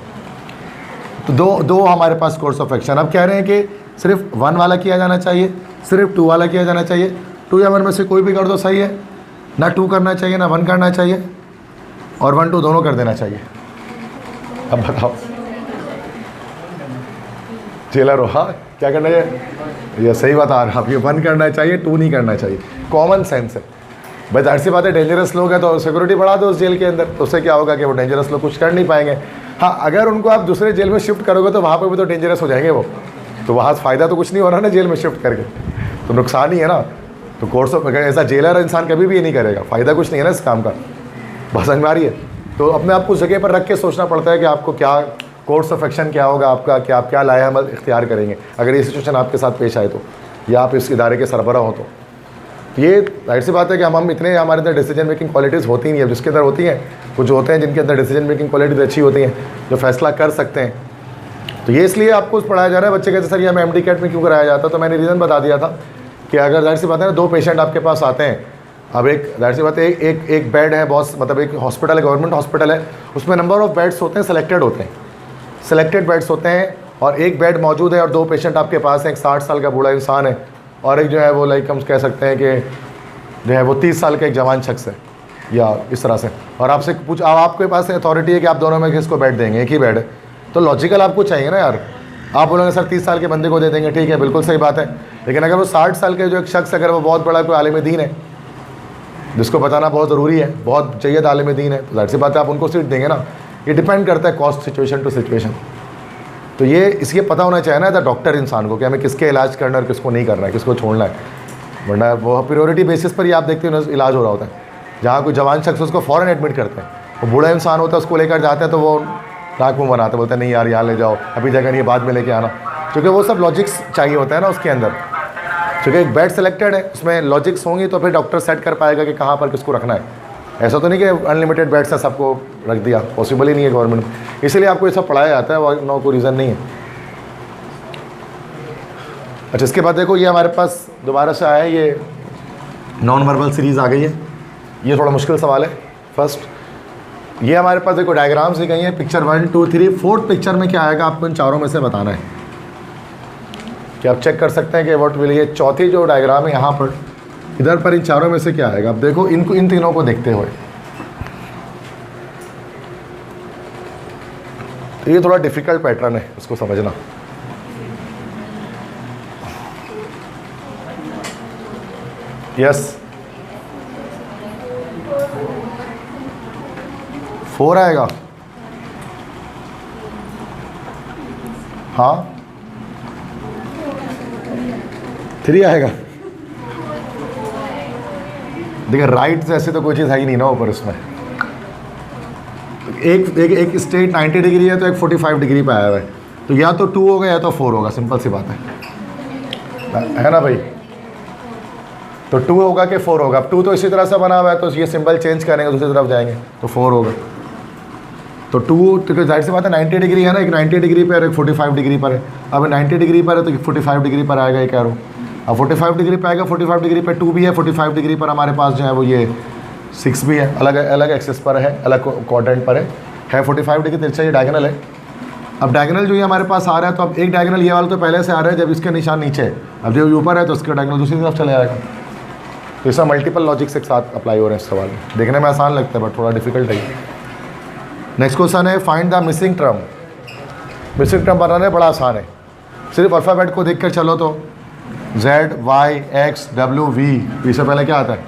तो दो हमारे पास कोर्स ऑफ एक्शन। अब कह रहे हैं कि सिर्फ 1 वाला किया जाना चाहिए, सिर्फ 2 वाला किया जाना चाहिए। 2 या 1 में से कोई भी कर दो सही है, ना 2 करना चाहिए ना 1 करना चाहिए, और 1 2 दोनों कर देना चाहिए। अब बताओ जेलर हो, हाँ क्या करना चाहिए, ये सही बता रहा आप, ये 1 करना चाहिए, 2 नहीं करना चाहिए, कॉमन सेंस है भाई। जाहिर सी बात है डेंजरस लोग हैं तो सिक्योरिटी बढ़ा दो उस जेल के अंदर, तो उससे क्या होगा कि वो डेंजरस लोग कुछ कर नहीं पाएंगे। हाँ, अगर उनको आप दूसरे जेल में शिफ्ट करोगे तो वहाँ पर भी तो डेंजरस हो जाएंगे वो, तो वहाँ फ़ायदा तो कुछ नहीं हो रहा ना जेल में शिफ्ट करके, तो नुकसान ही है ना। तो कोर्स ऑफ ऐसा जेलर इंसान कभी भी ये नहीं करेगा, फ़ायदा कुछ नहीं है ना इस काम का, बस अंगारी है। तो अपने आप को उस जगह पर रख के सोचना पड़ता है कि आपको क्या कोर्स ऑफ एक्शन क्या होगा आपका, कि आप क्या लाया अमल इख्तियार करेंगे अगर ये सिचुएशन आपके साथ पेश आए तो, या आप इस इदारे के सरबराह हो तो। ये जाहिर सी बात है कि हम इतने हमारे अंदर डिसीजन मेकिंग क्वालिटीज़ होती नहीं है, जिसके अंदर होती हैं कुछ होते हैं जिनके अंदर डिसीजन मेकिंग क्वालिटीज़ अच्छी होती हैं, जो फैसला कर सकते हैं। तो ये इसलिए आपको पढ़ाया जा रहा है। बच्चे कहते सर ये हमें MD कैट में क्यों कराया जाता, तो मैंने रीज़न बता दिया था कि अगर जाहिर सी बात है ना 2 पेशेंट आपके पास आते हैं, अब एक जाहिर सी बात है एक बेड है बहुत, मतलब एक हॉस्पिटल है, गवर्नमेंट हॉस्पिटल है, उसमें नंबर ऑफ़ बेड्स होते हैं, सेलेक्टेड बेड्स होते हैं, और एक बेड मौजूद है और 2 पेशेंट आपके पास हैं। एक 60 साल का बूढ़ा इंसान है और एक जो है वो लाइक हम कह सकते हैं कि जो है वो 30 साल का एक जवान शख्स है या इस तरह से, और आपसे अब आपके पास अथॉरिटी है कि आप दोनों में किसको बेड देंगे, एक ही बेड है, तो लॉजिकल आपको चाहिए ना यार। आप बोलोगे सर 30 साल के बंदे को दे देंगे, ठीक है बिल्कुल सही बात है, लेकिन अगर वो 60 साल के जो एक शख्स, अगर वो बहुत बड़ा कोई आलिम दीन है जिसको बताना बहुत ज़रूरी है, बहुत जय्यद आलिम दीन है, तो जाहिर सी बात है आप उनको सीट देंगे ना। ये डिपेंड करता है कॉस्ट सिचुएशन टू सिचुएशन। तो ये इसलिए पता होना चाहिए ना एज अ डॉक्टर इंसान को कि हमें किसके इलाज करना है और किसको नहीं करना है, किसको छोड़ना है, वरना वो प्रायोरिटी बेसिस पर ही आप देखते हो इलाज हो रहा होता है। जहाँ कोई जवान शख्स उसको फ़ौरन एडमिट करते हैं, वो बूढ़ा इंसान होता है उसको लेकर जाते हैं तो वो नाक मुँह बनाते, बोलते हैं नहीं यार यहाँ ले जाओ, अभी जगह नहीं, बाद में लेके आना, क्योंकि वो सब लॉजिक्स चाहिए होता है ना उसके अंदर। क्योंकि एक बेड सेलेक्टेड है, उसमें लॉजिक्स होंगी तो फिर डॉक्टर सेट कर पाएगा कि कहाँ पर किसको रखना है। ऐसा तो नहीं कि अनलिमिटेड बेड्स है सबको रख दिया, पॉसिबल ही नहीं है गवर्नमेंट में, इसलिए आपको ये सब पढ़ाया जाता है, और नो कोई रीज़न नहीं है। अच्छा, इसके बाद देखो ये हमारे पास दोबारा से आया है, ये नॉन वर्बल सीरीज़ आ गई है। ये थोड़ा मुश्किल सवाल है। फर्स्ट ये हमारे पास देखो डायग्राम्स दी गई हैं, पिक्चर 1 2 3, 4th पिक्चर में क्या आएगा आपको इन चारों में से बताना है कि आप चेक कर सकते हैं कि व्हाट विल, ये चौथी जो डायग्राम है यहाँ पर, इधर पर इन चारों में से क्या आएगा। अब देखो इनको, इन तीनों को देखते हुए तो ये थोड़ा डिफ़िकल्ट पैटर्न है, इसको समझना। यस 4 आएगा, हाँ 3 आएगा। देखिए राइट जैसे तो कोई चीज़ है ही नहीं ना ऊपर, इसमें एक स्टेट 90 डिग्री है तो एक 45 डिग्री पे आया हुआ है, तो या तो 2 होगा या तो 4 होगा, सिंपल सी बात है ना भाई। तो 2 होगा कि 4 होगा। अब 2 तो इसी तरह से बना हुआ है, तो ये सिंबल चेंज करेंगे दूसरी तरफ जाएंगे तो 4 होगा। तो 2 तो जाहिर सी बात है 90 डिग्री है ना, एक 90 डिग्री पर एक 45 डिग्री पर है। अब 90 डिग्री पर है तो 45 डिग्री पर आएगा, ये कह रहा हूँ। अब 45 डिग्री पे आएगा, 45 डिग्री पे 2 भी है, 45 डिग्री पर हमारे पास जो है वो ये 6 भी है, अलग अलग एक्सिस पर है, अलग क्वाड्रेंट पर है 45 डिग्री तिरछा, ये डायगोनल है। अब डायगोनल जो ये हमारे पास आ रहा है, तो अब एक डायगोनल ये वाला तो पहले से आ रहा है, जब इसके निशान नीचे है, अब जब ऊपर है तो उसका डायगोनल दूसरी तरफ चले जाएगा। तो इसका मल्टीपल लॉजिक्स एक साथ अप्लाई हो रहे हैं इस सवाल में। देखने में आसान लगता है बट थोड़ा डिफिकल्ट है। नेक्स्ट क्वेश्चन है find the missing term. Missing term बनाना बड़ा आसान है, सिर्फ अल्फ़ाबेट को देख कर चलो तो Z Y X W V, इससे पहले क्या आता है,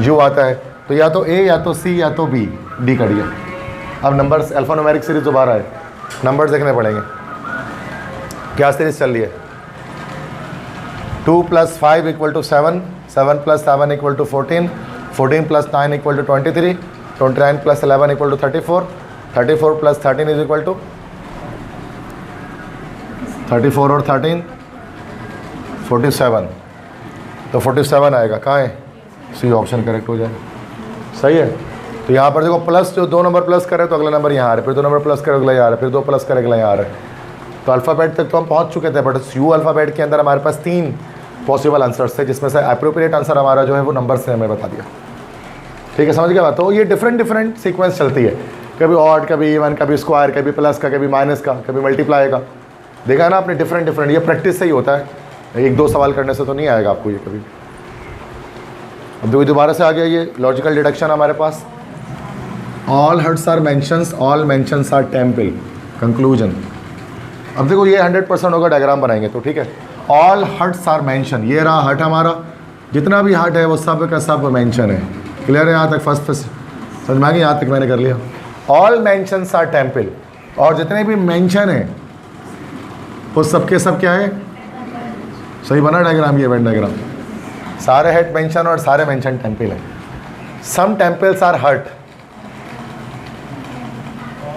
U आता है, तो या तो A या तो C या तो B, D कट गया। अब नंबर्स अल्फ़ान्यूमेरिक सीरीज दोबारा है, नंबर्स देखने पड़ेंगे। क्या सीरीज चल रही है, 2 + 5 = 7, 7 + 7 = 14, 14 + 9 = 23, 29 + 11 = 34, 34 + 13 = 34 और 13 47, तो 47 आएगा। कहाँ है, सी ऑप्शन करेक्ट हो जाए, सही है। तो यहाँ पर देखो प्लस, जो 2 नंबर प्लस करे तो अगला नंबर यहाँ आ रहा है, फिर 2 नंबर प्लस करे अगला यहाँ आ रहा है, फिर 2 प्लस करे अगला यहाँ आ रहा है। तो अल्फ़ाबेट तक तो हम पहुँच चुके थे, बट यू अल्फ़ाबेट के अंदर हमारे पास 3 पॉसिबल आंसर्स थे, जिसमें से अप्रोप्रिएट आंसर हमारा जो है वो नंबर से हमें बता दिया। ठीक है, समझ गया बात। तो ये डिफरेंट सीक्वेंस चलती है, कभी ऑड, कभी इवन, कभी स्क्वायर, कभी प्लस का, कभी माइनस का, कभी मल्टीप्लाई का। देखा ना आपने, डिफरेंट। ये प्रैक्टिस से ही होता है, 1-2 सवाल करने से तो नहीं आएगा आपको ये कभी। अब दोबारा से आ गया ये लॉजिकल डिडक्शन हमारे पास। All huts are mansions, all mansions are temple, conclusion. अब देखो ये 100% होगा, डायग्राम बनाएंगे तो ठीक है। ऑल हट्स आर मेंशन, ये रहा हट हमारा, जितना भी हट है वो सब का सब मेंशन है। क्लियर है यहाँ तक, फर्स्ट समझ में आ गया, यहाँ तक मैंने कर लिया। ऑल मेंशंस आर टेम्पल, और जितने भी मेंशन है वो सबके सब क्या है, सही बना डायग्राम, ये वेन डायग्राम। सारे हट मेंशन और सारे मेंशन टेम्पल है। सम टेम्पल्स आर हट,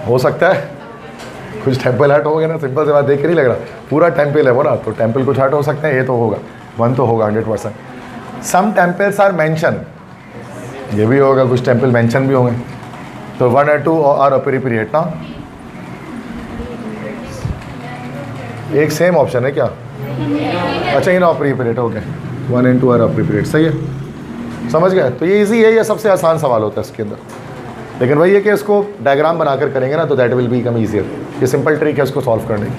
हो सकता है कुछ टेम्पल हर्ट हो गया ना, सिंपल से बात देख के नहीं लग रहा, पूरा टेम्पल है वो ना, तो टेम्पल कुछ हर्ट हो सकते हैं, ये तो होगा, वन तो होगा 100%। सम टेम्पल्स आर मेंशन, ये भी होगा, कुछ टेम्पल मेंशन भी होंगे, तो 1 और 2 आर अप्रोप्रिएट ना, एक सेम ऑप्शन है क्या? अच्छा, इन अप्रोप्रिएट, ओके, 1 और 2 आर अप्रोप्रिएट, सही है, समझ गए। तो ये इजी है, ये सबसे आसान सवाल होता है इसके अंदर, लेकिन वही है कि इसको डायग्राम बनाकर करेंगे ना तो दैट विल बिकम ईजियर। ये सिंपल ट्रिक है इसको सॉल्व करने की,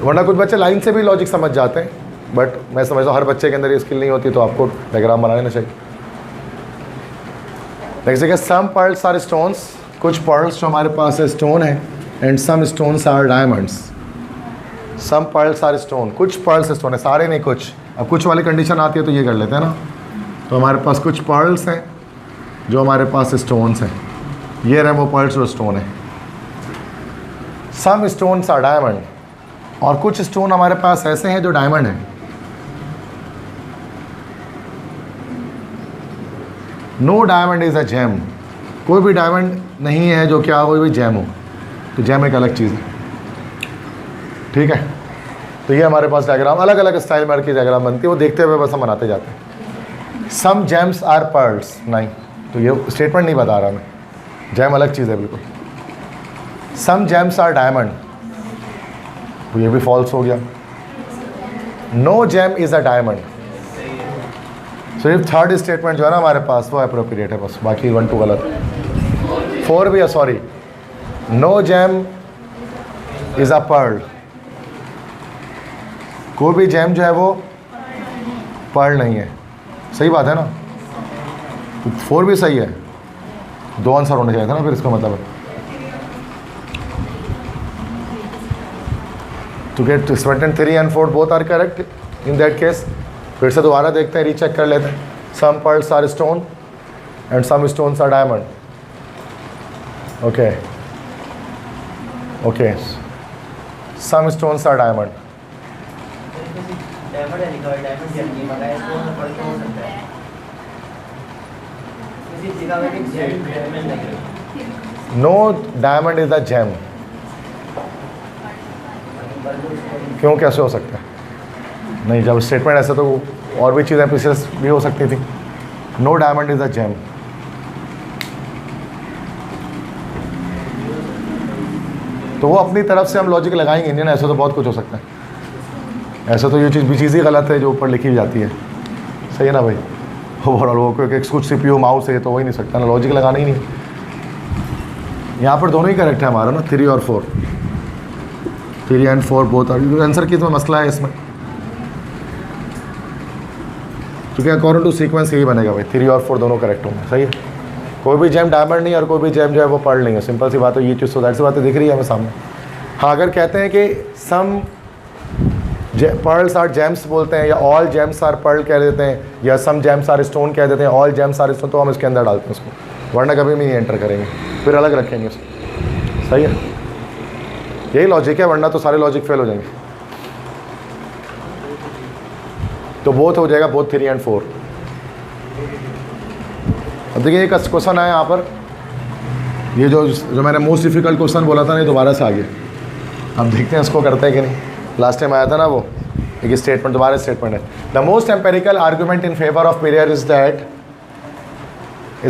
वरना कुछ बच्चे लाइन से भी लॉजिक समझ जाते हैं, बट मैं समझता हूँ हर बच्चे के अंदर ये स्किल नहीं होती, तो आपको डायग्राम बना लेना चाहिए। नेक्स्ट देखिए, सम पर्ल्स आर स्टोन्स, कुछ पर्ल्स जो हमारे पास है स्टोन है, and some stones are diamonds. Some pearls are stone, कुछ पर्ल्स स्टोन है, सारे नहीं कुछ। अब कुछ वाली कंडीशन आती है तो ये कर लेते हैं ना, तो हमारे पास कुछ पर्ल्स हैं जो हमारे पास स्टोन्स हैं, ये रहे वो पर्ल्स जो स्टोन है। सम स्टोन्स आर डायमंड, और कुछ स्टोन हमारे पास ऐसे हैं जो डायमंड हैं। No diamond is a gem, कोई भी डायमंड नहीं है जो क्या कोई भी जेम हो, तो जेम एक अलग चीज़ है, ठीक है। तो ये हमारे पास डायग्राम अलग अलग स्टाइल में की डायग्राम बनती है, वो देखते हुए बस हम बनाते जाते हैं। सम जेम्स आर पर्ल्स, नहीं, तो ये स्टेटमेंट नहीं बता रहा मैं, जेम अलग चीज़ है बिल्कुल। सम जेम्स आर डायमंड, तो ये भी फॉल्स हो गया। No gem is a diamond, सिर्फ थर्ड स्टेटमेंट जो है ना हमारे पास वो अप्रोप्रिएट है बस, बाकी 1 2 गलत। 4 भी है, sorry, no gem is a pearl, कोई भी जेम जो है वो पर्ल नहीं है, सही बात है ना, तो 4 भी सही है, 2 आंसर होने चाहिए था ना फिर, इसका मतलब है to get statement 3 and 4 both are correct in that case. फिर से दोबारा देखते हैं, रीचेक कर लेते हैं। Some pearls are stone and some stones are diamond, okay okay, some stones are diamond. No diamond is a gem, क्यों, कैसे हो सकता है? नहीं, जब स्टेटमेंट ऐसा तो और भी चीज़ें प्रीसियस भी हो सकती थी। No diamond is a gem, तो वो अपनी तरफ से हम लॉजिक लगाएंगे नहीं ना, ऐसा तो बहुत कुछ हो सकता है, ऐसा तो ये चीज़ ही गलत है जो ऊपर लिखी जाती है, सही है ना भाई। वो कुछ CPU माउस है तो हो ही नहीं सकता ना, लॉजिक लगाना ही नहीं। यहाँ पर दोनों ही करेक्ट है हमारा ना, 3 और 4, 3 and 4 बोथ आंसर की, तो मसला है इसमें, क्योंकि अकॉर्डिंग टू सीक्वेंस यही बनेगा भाई, 3 और 4 दोनों करेक्ट होंगे, सही है। कोई भी जेम डायमंड नहीं और कोई भी जेम जो है वो पर्ल नहीं है, सिंपल सी बात है, ये चीज़ तो सी बातें दिख रही है हमें सामने। हाँ, अगर कहते हैं कि सम पर्ल्स आर जेम्स बोलते हैं, या ऑल जेम्स आर पर्ल कह देते हैं, या सम जेम्स आर स्टोन कह देते हैं, ऑल जेम्स आर स्टोन, तो हम इसके अंदर डालते हैं उसको, वरना कभी भी नहीं एंटर करेंगे, फिर अलग रखेंगे उसको, सही है, यही लॉजिक है, वरना तो सारे लॉजिक फेल हो जाएंगे। तो बोथ हो जाएगा, बोथ 3 and 4। अब देखिए एक क्वेश्चन आया यहाँ पर, ये जो मैंने मोस्ट डिफिकल्ट क्वेश्चन बोला था ना, दोबारा से आ गया। अब देखते हैं इसको करते हैं कि नहीं, लास्ट टाइम आया था ना वो, एक स्टेटमेंट, दोबारा स्टेटमेंट है। The most empirical argument in favour of period is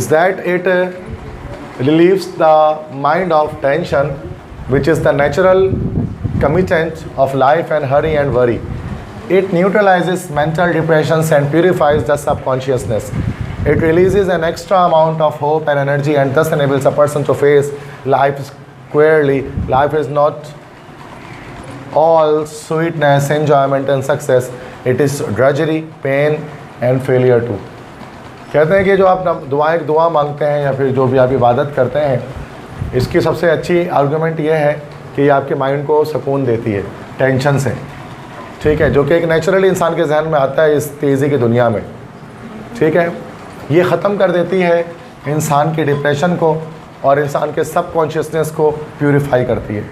that it relieves the mind of tension, which is the natural commitment of life and hurry and worry. It neutralizes mental depressions and purifies the subconsciousness. It releases an extra amount of hope and energy, and thus enables a person to face life squarely. Life is not all sweetness, enjoyment and success. It is drudgery, pain and failure too. कहते हैं कि जो आप दुआ मांगते हैं या फिर जो भी आप इबादत करते हैं, इसकी सबसे अच्छी आर्गूमेंट ये है कि ये आपके माइंड को सुकून देती है टेंशन से, ठीक है, जो कि एक नेचुरली इंसान के जहन में आता है इस तेज़ी की दुनिया में, ठीक है। ये ख़त्म कर देती है इंसान के डिप्रेशन को और इंसान के सब कॉन्शियसनेस को प्यूरिफाई करती है।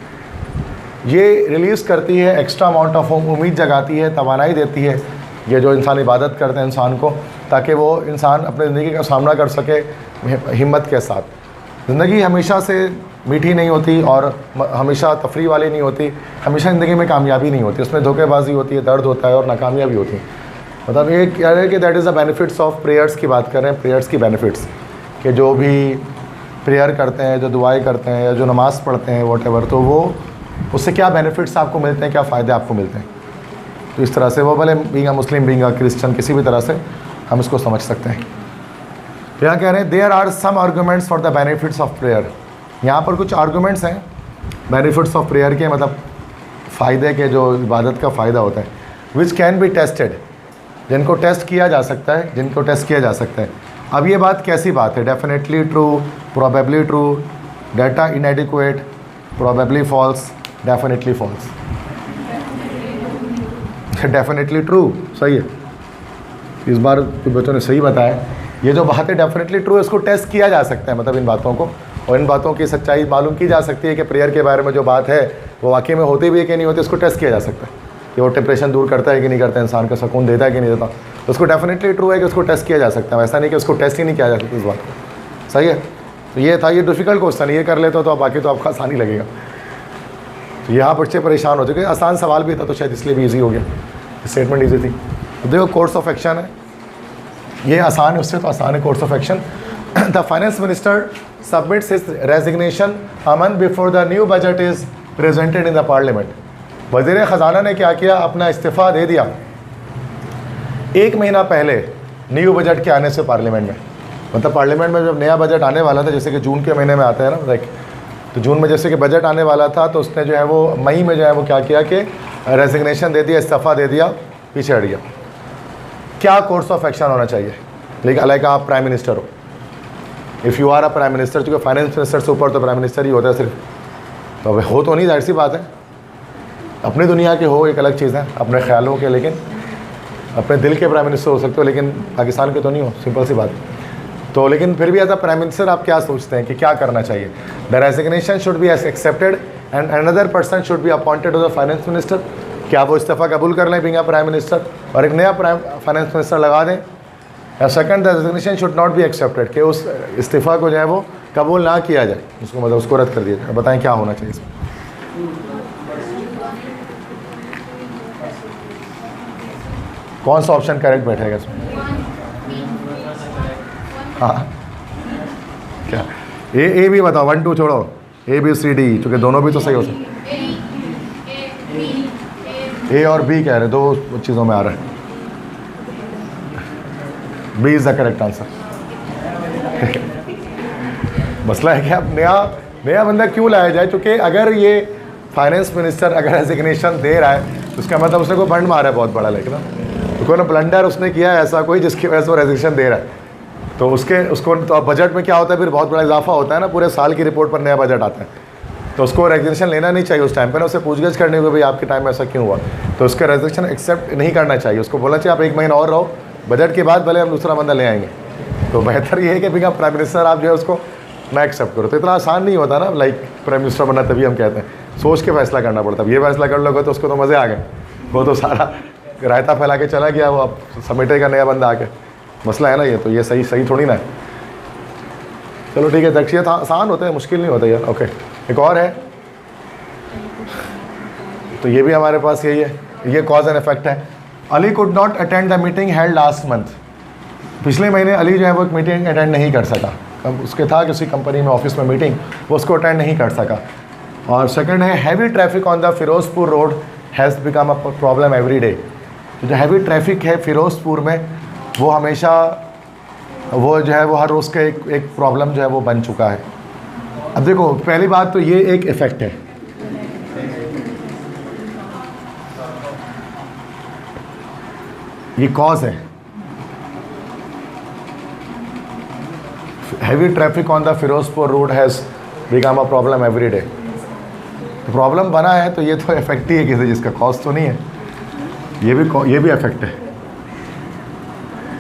ये रिलीज़ करती है एक्स्ट्रा अमाउंट ऑफ उम्मीद जगाती है, तवानाई देती है, ये जो इंसान इबादत करते हैं इंसान को, ताकि वो इंसान अपनी ज़िंदगी का सामना कर सके हिम्मत के साथ। ज़िंदगी हमेशा से मीठी नहीं होती और हमेशा तफरी वाली नहीं होती, हमेशा ज़िंदगी में कामयाबी नहीं होती, उसमें धोखेबाजी होती है, दर्द होता है और नाकामयाबी होती है। मतलब ये क्या है कि that is the benefits of prayers की बात कर रहे हैं, प्रेयर्स की बेनिफिट्स, कि जो भी प्रेयर करते हैं, जो दुआएं करते हैं या जो नमाज़ पढ़ते हैं वॉटेवर, तो वो उससे क्या बेनिफिट्स आपको मिलते हैं, क्या फ़ायदे आपको मिलते हैं। तो इस तरह से वो भले being a Muslim, being a Christian, किसी भी तरह से हम इसको समझ सकते हैं। यहाँ कह रहे हैं there are some arguments for the benefits of prayer. यहाँ पर कुछ आर्गूमेंट्स हैं बेनिफिट्स ऑफ प्रेयर के, मतलब फ़ायदे के, जो इबादत का फ़ायदा होता है, विच कैन बी टेस्टेड, जिनको टेस्ट किया जा सकता है, जिनको टेस्ट किया जा सकता है। अब ये बात कैसी बात है? Definitely true, probably true, data inadequate, probably false, definitely false. Definitely true सही है, इस बार कुछ बच्चों ने सही बताया। ये जो बात है डेफिनेटली ट्रू है, इसको टेस्ट किया जा सकता है, मतलब इन बातों को, और इन बातों की सच्चाई मालूम की जा सकती है कि प्रेयर के बारे में जो बात है वो वाकई में होती भी है कि नहीं होती, इसको टेस्ट किया जा सकता है कि वो डिप्रेशन दूर करता है कि नहीं करता है, इंसान का सुकून देता है कि नहीं देता। तो उसको डेफिनेटली ट्रू है कि उसको टेस्ट किया जा सकता है, ऐसा नहीं कि उसको टेस्ट ही नहीं किया जा सकता इस बात को। सही है, तो ये था, ये डिफ़िकल्ट क्वेश्चन, ये कर लेते हो तो बाकी तो आपको आसानी लगेगा। तो यहाँ बच्चे परेशान हो चुके, आसान सवाल भी था तो शायद इसलिए भी ईजी हो गया, स्टेटमेंट ईजी थी। तो देखो कोर्स ऑफ एक्शन है, ये आसान है, उससे तो आसान है course of action. The finance minister submits his resignation a month before the new budget is presented in the parliament. वज़ीर ख़जाना ने क्या किया, अपना इस्तीफ़ा दे दिया 1 महीना पहले न्यू बजट के आने से पार्लियामेंट में। मतलब पार्लियामेंट में जब नया बजट आने वाला था, जैसे कि जून के महीने में आता है ना, लाइक, तो जून में जैसे कि बजट आने वाला था, तो उसने जो है वो मई में जो है वो क्या किया कि रेजिग्नेशन दे दिया, इस्तीफ़ा दे दिया, पीछे हट गया। क्या कोर्स ऑफ एक्शन होना चाहिए? लेकिन लाइक आप प्राइम मिनिस्टर हो, if you are a prime minister, चूँकि फाइनेंस मिनिस्टर से ऊपर तो प्राइम मिनिस्टर ही होता है सिर्फ, तो अब हो तो नहीं, जाहिर सी बात है, अपनी दुनिया के हो एक अलग चीज़ है, अपने ख्यालों के, लेकिन अपने दिल के प्राइम मिनिस्टर हो सकते हो, लेकिन पाकिस्तान के तो नहीं हो, सिंपल सी बात। तो लेकिन फिर भी एज अ प्राइम मिनिस्टर आप क्या सोचते हैं कि क्या करना चाहिए? The resignation should be accepted and another person should be appointed as a finance minister. क्या वो इस्तीफ़ा कबूल कर लें बीइंग अ प्राइम मिनिस्टर और एक नया फाइनेंस मिनिस्टर लगा दें? या second, the resignation should not be accepted, कि उस इस्तीफ़ा को जो है वो कबूल ना किया जाए, उसको मतलब उसको रद्द कर दिया जाए। बताएं क्या होना चाहिए इसमें? कौन सा ऑप्शन करेक्ट बैठेगा इसमें? हाँ, क्या ए भी बताओ, 1 2 छोड़ो, A B C D, चूँकि दोनों भी तो सही हो सकते। ए और बी कह रहे, 2 चीज़ों में आ रहा है। B is the correct answer. मसला है कि अब नया बंदा क्यों लाया जाए, क्योंकि अगर ये फाइनेंस मिनिस्टर अगर रेजिग्नेशन दे रहा है तो उसका मतलब उसने कोई बंड मारा है बहुत बड़ा, लेकिन तो कोई ना ब्लंडर उसने किया है ऐसा कोई, जिसकी वजह से वो रेजिग्नेशन दे रहा है। तो उसको तो अब बजट में क्या होता है, फिर बहुत बड़ा इजाफा होता है ना, पूरे साल की रिपोर्ट पर नया बजट आता है, तो उसको रेजिग्नेशन लेना नहीं चाहिए उस टाइम पर ना, उससे पूछगछ करने को भाई आपके टाइम में ऐसा क्यों हुआ, तो उसका रेजिग्नेशन एक्सेप्ट नहीं करना चाहिए। उसको बोलना चाहिए आप 1 महीना और रहो, बजट के बाद भले हम दूसरा बंदा ले आएंगे। तो बेहतर ये है कि भैया प्राइम मिनिस्टर आप जो है उसको ना एक्सेप्ट करो। तो इतना आसान नहीं होता ना, लाइक प्राइम मिनिस्टर बनना, तभी हम कहते हैं सोच के फैसला करना पड़ता है। ये फैसला कर लोगे तो उसको तो मज़े आ गए, वो तो सारा रायता फैला के चला गया, वो अब समेटेगा नया बंदा आके, मसला है ना ये। तो ये सही थोड़ी ना है। चलो ठीक है, दक्षियत आसान होता है, मुश्किल नहीं होता यार। ओके, एक और है, तो ये भी हमारे पास यही है, ये कॉज एंड इफेक्ट है। Ali could not attend the meeting held last month. पिछले महीने अली जो है वो एक मीटिंग अटेंड नहीं कर सका। अब उसके था किसी कंपनी में ऑफिस में मीटिंग, वो उसको अटेंड नहीं कर सका। और सेकंड है heavy traffic on the Firozpur road has become a problem every day. तो जो हैवी ट्रैफिक है फिरोजपुर में, वो हमेशा वो जो है वो हर रोज़ का एक प्रॉब्लम जो है वो बन चुका है। अब देखो, पहली बात तो ये एक इफ़ेक्ट है, ये कॉज है। Heavy traffic on the Firozpur road has become a problem every day. Problem बना है तो ये तो इफेक्ट ही है किसी चीज़ का, कॉज तो नहीं है, ये भी इफेक्ट है।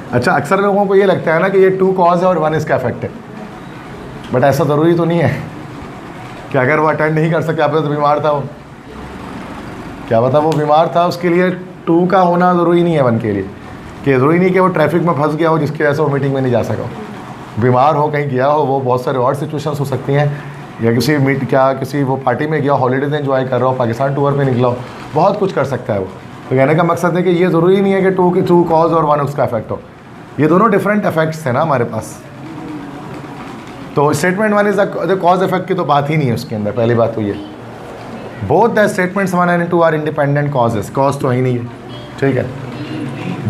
अच्छा, अक्सर लोगों को ये लगता है ना कि ये 2 कॉज है और 1 इसका इफेक्ट है, बट ऐसा ज़रूरी तो नहीं है कि अगर वो अटेंड नहीं कर सके, आप तो बीमार था वो, क्या पता वो बीमार था, उसके लिए 2 का होना ज़रूरी नहीं है 1 के लिए, कि ज़रूरी नहीं कि वो ट्रैफिक में फंस गया हो जिसकी वजह से वो मीटिंग में नहीं जा सका हो, बीमार हो, कहीं गया हो, वो बहुत सारे और सिचुएशंस हो सकती हैं या किसी वो पार्टी में गया, हॉलीडेज एंजॉय कर रहा हो, पाकिस्तान टूर पे निकला हो, बहुत कुछ कर सकता है वो। तो कहने का मकसद है कि ये ज़रूरी नहीं है कि टू कॉज और वन उसका इफेक्ट हो, ये दोनों डिफरेंट इफेक्ट्स हैं ना हमारे पास। तो statement one is the cause effect की तो बात ही नहीं है उसके अंदर। पहली बात तो ये, both the statements 1 and 2 are independent causes, cause तो ही नहीं है, ठीक है।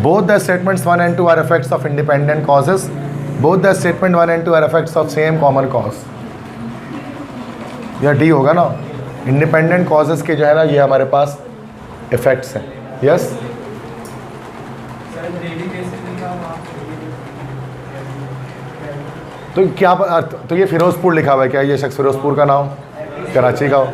Both the statements 1 and 2 are effects of independent causes, both the statement 1 and 2 are effects of same common cause. या डी होगा ना, इंडिपेंडेंट कॉजेज के जो है ना ये हमारे पास इफेक्ट्स हैं। यस तो क्या तो ये फिरोजपुर लिखा हुआ है, क्या ये शख्स फिरोजपुर का नाम कराची का हो?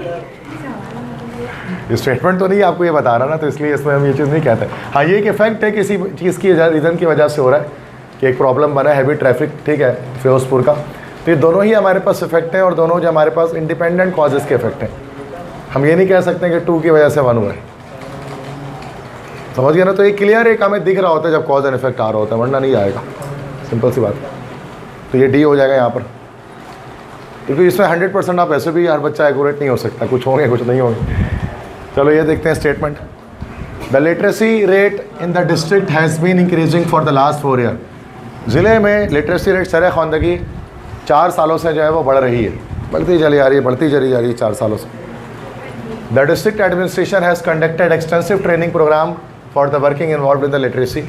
ये स्टेटमेंट तो नहीं आपको ये बता रहा ना, तो इसलिए इसमें हम ये चीज़ नहीं कहते। हाँ, ये एक इफेक्ट है किसी चीज़ की रीज़न की वजह से हो रहा है कि एक प्रॉब्लम बना है हैवी ट्रैफिक, ठीक है, फिरोजपुर का। तो ये दोनों ही हमारे पास इफेक्ट हैं और दोनों जो हमारे पास इंडिपेंडेंट कॉजेज़ के इफेक्ट हैं। हम ये नहीं कह सकते कि 2 की वजह से 1 हुआ है, समझ गया ना। तो ये क्लियर एक हमें दिख रहा होता है जब कॉज एंड इफेक्ट आ रहा होता है, वरना नहीं आएगा, सिंपल सी बात। तो ये डी हो जाएगा यहाँ पर, क्योंकि इसमें 100% आप ऐसे भी हर बच्चा एक्यूरेट नहीं हो सकता, कुछ होंगे कुछ नहीं होंगे। चलो ये देखते हैं statement. The literacy rate in the district has been increasing for the last 4 year. ज़िले में लिटरेसी रेट सर ख़वानदगी 4 सालों से जो है वो बढ़ रही है, बढ़ती चली जा रही है, बढ़ती चली जा रही है 4 सालों से। The district administration has conducted extensive training program for the working involve in the literacy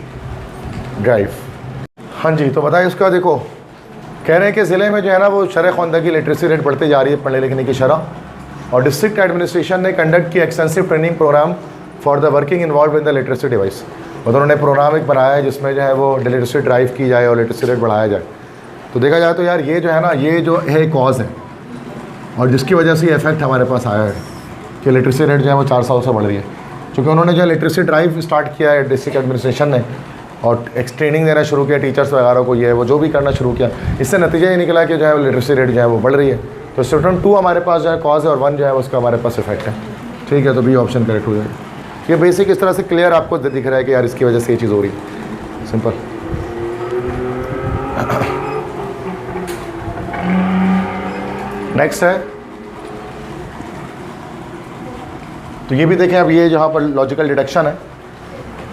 drive. हाँ जी, तो बताइए उसका। देखो कह रहे हैं कि ज़िले में जो है ना वो शरह ख़वानदगी लिटरेसी रेट बढ़ती जा रही है, पढ़ने लिखने की शरह, और डिस्ट्रिक्ट एडमिनिस्ट्रेशन ने कंडक्ट किया extensive training program for the working involve in the literacy device. उन्होंने प्रोग्राम एक बनाया है जिसमें जो है वो लिटरेसी ड्राइव की जाए और लिटरेसी रेट बढ़ाया जाए। तो देखा जाए तो यार ये जो है ना, ये जो है कॉज है और जिसकी वजह से ये इफेक्ट हमारे पास आया है कि लिटरेसी रेट जो है वो 4 सालों से बढ़ रही है। क्योंकि उन्होंने जो लिटरेसी ड्राइव स्टार्ट किया है डिस्ट्रिक्ट एडमिनिस्ट्रेशन ने, और ट्रेनिंग देना शुरू किया टीचर्स वगैरह को, ये वो जो भी करना शुरू किया, इससे नतीजा ये निकला कि जो है लिटरेसी रेट जो है वो बढ़ रही है। तो स्टेटमेंट 2 हमारे पास जो है कॉज है और 1 जो है उसका हमारे पास इफेक्ट है, ठीक है। तो बी ऑप्शन करेक्ट हो जाएगा। ये बेसिक इस तरह से क्लियर आपको दिख रहा है कि यार इसकी वजह से ये चीज़ हो रही है, सिंपल। नेक्स्ट है, तो ये भी देखें। अब ये जहाँ पर लॉजिकल डिडक्शन है,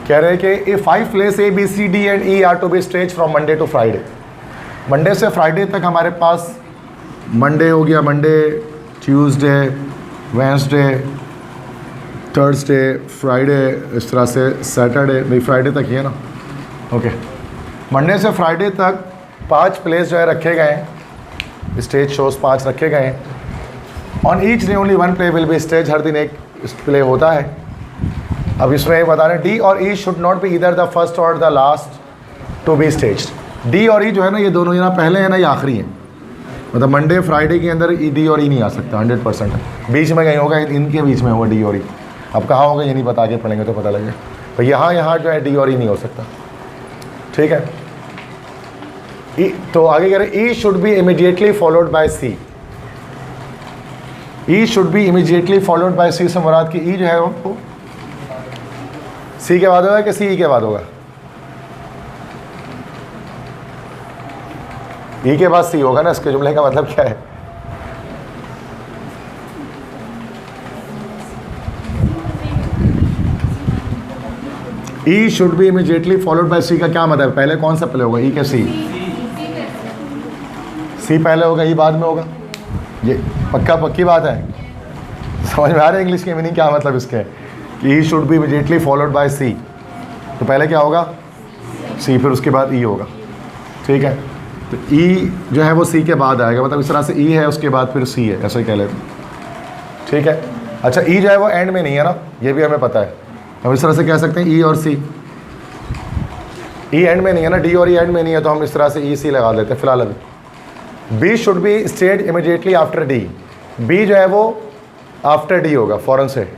कह रहे हैं कि 5 plays A B C D and E are to be stage from Monday to Friday. Monday से फ्राइडे तक हमारे पास, मंडे हो गया, Monday, Tuesday, Wednesday, Thursday, Friday, इस तरह से सैटरडे, नहीं फ्राइडे तक ही है ना, ओके। मंडे से फ्राइडे तक 5 प्लेस जो है रखे गए हैं, स्टेज शोज 5 रखे गए हैं। On each day only 1 play will be stage, हर दिन एक प्ले होता है। अब इसमें बता रहे हैं डी और E should not be either the first और the last to be stage. D और ई जो है ना, ये दोनों ना पहले है ना ये आखिरी है, मतलब मंडे फ्राइडे के अंदर डी और ई नहीं आ सकता 100%। बीच में कहीं होगा, इनके बीच में होगा डी और ई। अब कहाँ होगा ये नहीं बता के पढ़ेंगे तो पता लगेगा। तो यहाँ जो है डी और ई नहीं हो सकता, ठीक है। ई तो आगे कह रहे हैं E should be immediately followed by C. E should be immediately followed by C से मुराद की ई जो है वो सी के बाद होगा कि सी ई के बाद होगा? ई के बाद सी होगा ना, इसके जुमले का मतलब क्या है? E should be immediately followed by C का क्या मतलब है? पहले कौन सा प्ले होगा, ई के सी? सी पहले होगा, ई बाद में होगा। ये पक्की बात है, समझ में आ रहा है इंग्लिश की मीनिंग क्या मतलब इसके? E should be immediately followed by C, तो पहले क्या होगा? सी, फिर उसके बाद ई होगा, ठीक है। तो ई जो है वो सी के बाद आएगा, मतलब इस तरह से ई है उसके बाद फिर सी है, ऐसे ही कह लेते, ठीक है। अच्छा, ई जो है वो एंड में नहीं है ना, ये भी हमें पता है। हम इस तरह से कह सकते हैं ई और सी। ई एंड में नहीं है ना, डी और ई एंड में नहीं है, तो हम इस तरह से ई सी लगा देते हैं फिलहाल अभी। B should be staged immediately after D. B जो है वो आफ्टर डी होगा, फ़ौरन से।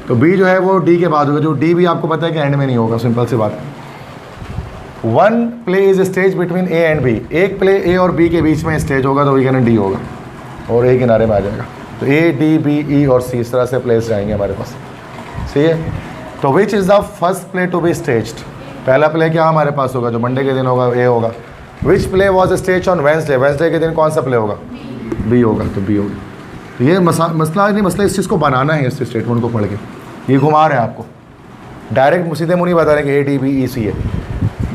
तो बी जो है वो डी के बाद होगा, जो डी भी आपको पता है कि एंड में नहीं होगा, सिंपल सी बात है। 1 play is stage between A and B. एक प्ले ए और बी के बीच में स्टेज होगा तो वही कहना डी होगा, और ए किनारे में आ जाएगा। तो ए, डी, बी, ई और सी, इस तरह से प्लेस जाएंगे हमारे पास, सही है। तो which is the first play to be staged? पहला प्ले क्या हमारे पास होगा, जो मंडे के दिन होगा, ए होगा। Which play was stage on Wednesday? Wednesday के दिन कौन सा प्ले होगा? बी होगा तो बी होगा। तो ये मसला नहीं, मसला इस चीज़ को बनाना है, इस स्टेटमेंट को पढ़ के। ये घुमा रहे हैं आपको, डायरेक्ट सीधे मुँह नहीं बता रहे कि ए डी बी ई सी है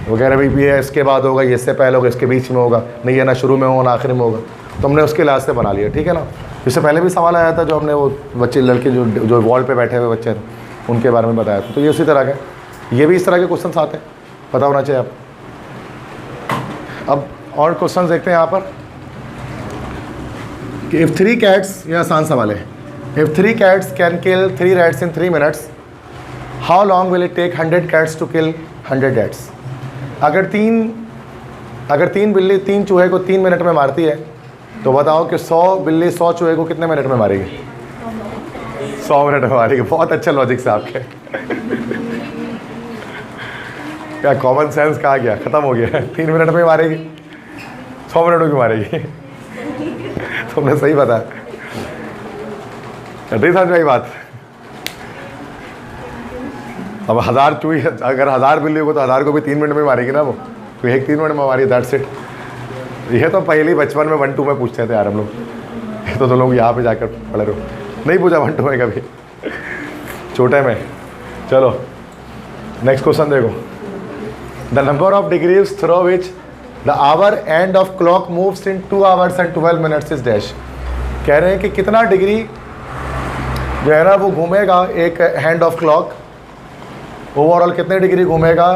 वगैरह भी है, इसके बाद होगा, ये इससे पहले होगा, इसके बीच में होगा, नहीं ये ना शुरू में होगा ना आखिर में होगा। तो हमने उसके लिहाज से बना लिया, ठीक है ना। इससे पहले भी सवाल आया था जो हमने वो बच्चे लड़के जो वॉल पे बैठे हुए बच्चे थे उनके बारे में बताया था। तो ये उसी तरह के, ये भी इस तरह के क्वेश्चन आते हैं, पता होना चाहिए आप। अब और क्वेश्चन देखते हैं यहाँ पर कि इफ़ 3 cats, ये आसान सवाल है, if 3 cats can kill 3 rats in 3 minutes, how long will it take 100 cats to kill 100 rats? अगर तीन बिल्ली 3 चूहे को 3 मिनट में मारती है तो बताओ कि 100 बिल्ली 100 चूहे को कितने मिनट में मारेगी? 100 मिनट में मारेगी। बहुत अच्छा लॉजिक से आपके क्या कॉमन सेंस कहाँ गया, ख़त्म हो गया। 3 मिनट में मारेगी, 100 मिनट में क्यों मारेगी? तुमने सही बताया, नहीं समझ में आई बात। अब 1000 चूही, अगर 1000 बिल्ली को तो 1000 को भी 3 मिनट में मारेगी ना वो, तो एक 3 मिनट में मारी, दैट्स इट। ये तो पहले बचपन में 1-2 में पूछते थे यार हम लोग, ये तो लोग यहाँ पे जाकर पढ़े रहो, नहीं पूछा 1-2 में कभी, छोटे में। चलो नेक्स्ट क्वेश्चन देखो, the number of degrees through which the our end of clock moves in 2 hours and 12 minutes is dash. कह रहे हैं कि कितना डिग्री जो है ना वो घूमेगा एक हैंड ऑफ क्लॉक, ओवरऑल कितने डिग्री घूमेगा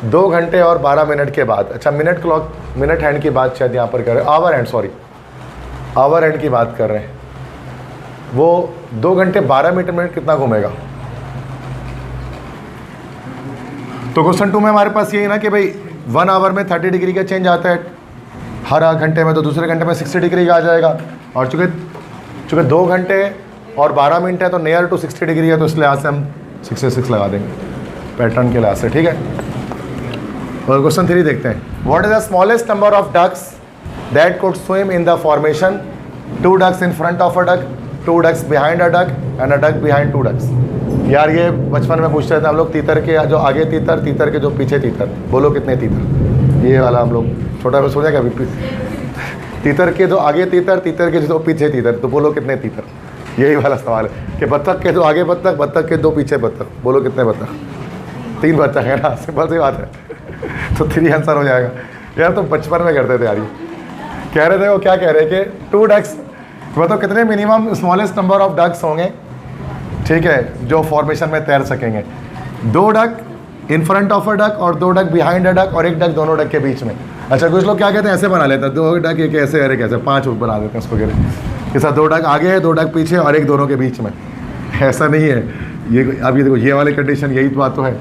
2 घंटे और 12 मिनट के बाद। अच्छा मिनट क्लॉक, मिनट हैंड की बात शायद यहाँ पर कर रहे हैं, hour hand, sorry hour hand की बात कर रहे हैं। वो 2 घंटे 12 मिनट कितना घूमेगा? तो क्वेश्चन 2 में हमारे पास यही ना कि भाई 1 आवर में 30 डिग्री का चेंज आता है, हर घंटे में, तो दूसरे घंटे में 60 डिग्री का आ जाएगा। और चूँकि 2 घंटे और 12 मिनट है तो नियर टू 60 डिग्री है, तो इस लिहाज से हम 66 लगा देंगे पैटर्न के लिहाज से, ठीक है। और क्वेश्चन 3 देखते हैं, what is the smallest number of ducks that could swim in the formation 2 ducks in front of a duck, 2 ducks behind a duck and a duck behind 2 ducks। यार ये बचपन में पूछते थे हम लोग, तीतर के जो आगे तीतर, तीतर के जो पीछे तीतर, बोलो कितने तीतर? ये वाला हम लोग छोटा में सोचा कभी, तीतर के जो आगे तीतर, तीतर के जो पीछे तीतर, तो बोलो कितने तीतर? यही वाला सवाल है कि बत्तख के 2 आगे बत्तख, बत्तख के 2 पीछे बत्तख, बोलो कितने बत्तख? 3 बत्तख है ना, सिंपल सी बात है। तो 3 आंसर हो जाएगा। यार तो बचपन में करते थे यार, ये कह रहे थे वो, क्या कह रहे हैं कि 2 ducks, बताओ कितने minimum smallest number of ducks होंगे, ठीक है, जो फॉर्मेशन में तैर सकेंगे। 2 duck in front of a duck और 2 डक बिहाइंड अ डक और 1 डक दोनों डक के बीच में। अच्छा कुछ लोग क्या कहते हैं, ऐसे बना लेते हैं, 2 डक एक ऐसे और एक ऐसे, 5 बना देते हैं उसको, के साथ 2 डक आगे है, 2 डक पीछे और 1 दोनों के बीच में। ऐसा नहीं है ये, अब ये देखो ये वाली कंडीशन, यही बात तो है,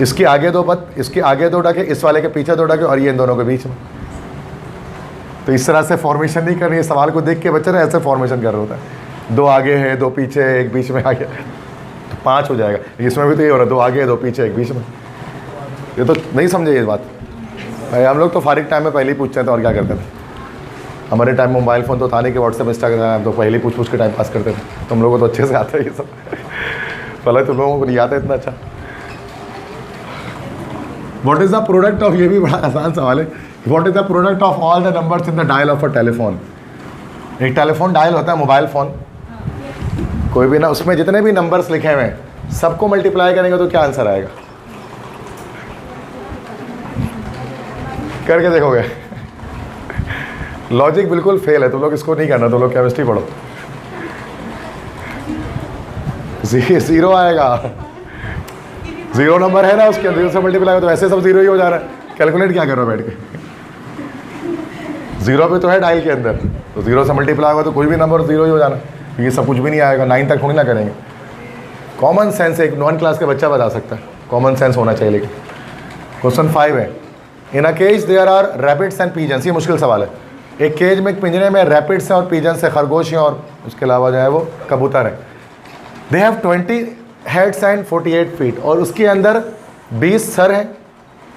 इसके आगे 2 इसके आगे 2 डक है, इस वाले के पीछे 2 डक है और ये इन दोनों के बीच में। तो इस तरह से फॉर्मेशन नहीं करनी है, सवाल को देख के बच्चे ना ऐसे फॉर्मेशन कर रहा होता है, 2 आगे है, 2 पीछे, 1 बीच में आ गया, तो 5 हो जाएगा। इसमें भी तो ये हो रहा है, 2 आगे है, 2 पीछे, 1 बीच में। ये तो नहीं समझे ये बात भाई, हम लोग तो फारिग टाइम में पहले ही पूछते थे और क्या करते थे। हमारे टाइम में मोबाइल फ़ोन तो था नहीं कि व्हाट्सएप इंस्टाग्राम, तो पहले ही पूछ के टाइम पास करते थे। तुम लोगों को तो अच्छे से आता है ये सब, पहले तुम लोगों को नहीं आता इतना अच्छा। What is the product of, ये भी बड़ा आसान सवाल है, what is the product of all the numbers in the dial of a telephone? एक टेलीफोन डायल होता है, मोबाइल फ़ोन कोई भी ना, उसमें जितने भी नंबर्स लिखे हुए हैं सबको मल्टीप्लाई करेंगे तो क्या आंसर आएगा? करके देखोगे? लॉजिक बिल्कुल फेल है, तुम लोग इसको नहीं करना, तुम लोग केमिस्ट्री पढ़ो। 0 आएगा, 0 नंबर है ना उसके अंदर, 0 से मल्टीप्लाई तो वैसे सब 0 ही हो जा रहा है, कैलकुलेट क्या कर रहे हो बैठ के? 0 पे तो है डायल के अंदर, तो 0 से मल्टीप्लाई होगा तो कोई भी नंबर 0 ही हो जाना, ये सब कुछ भी नहीं आएगा, 9 तक थोड़ी ना करेंगे। कॉमन सेंस एक 9 क्लास का बच्चा बता सकता है, कॉमन सेंस होना चाहिए। लेकिन क्वेश्चन 5 है, in a cage there are rabbits and pigeons, ये मुश्किल सवाल है। एक केज में, एक पिंजरे में रैपिड्स हैं और पीजन्स है, खरगोश हैं और उसके अलावा जो है वो कबूतर है। They have 20 heads and 48 feet, और उसके अंदर 20 सर हैं,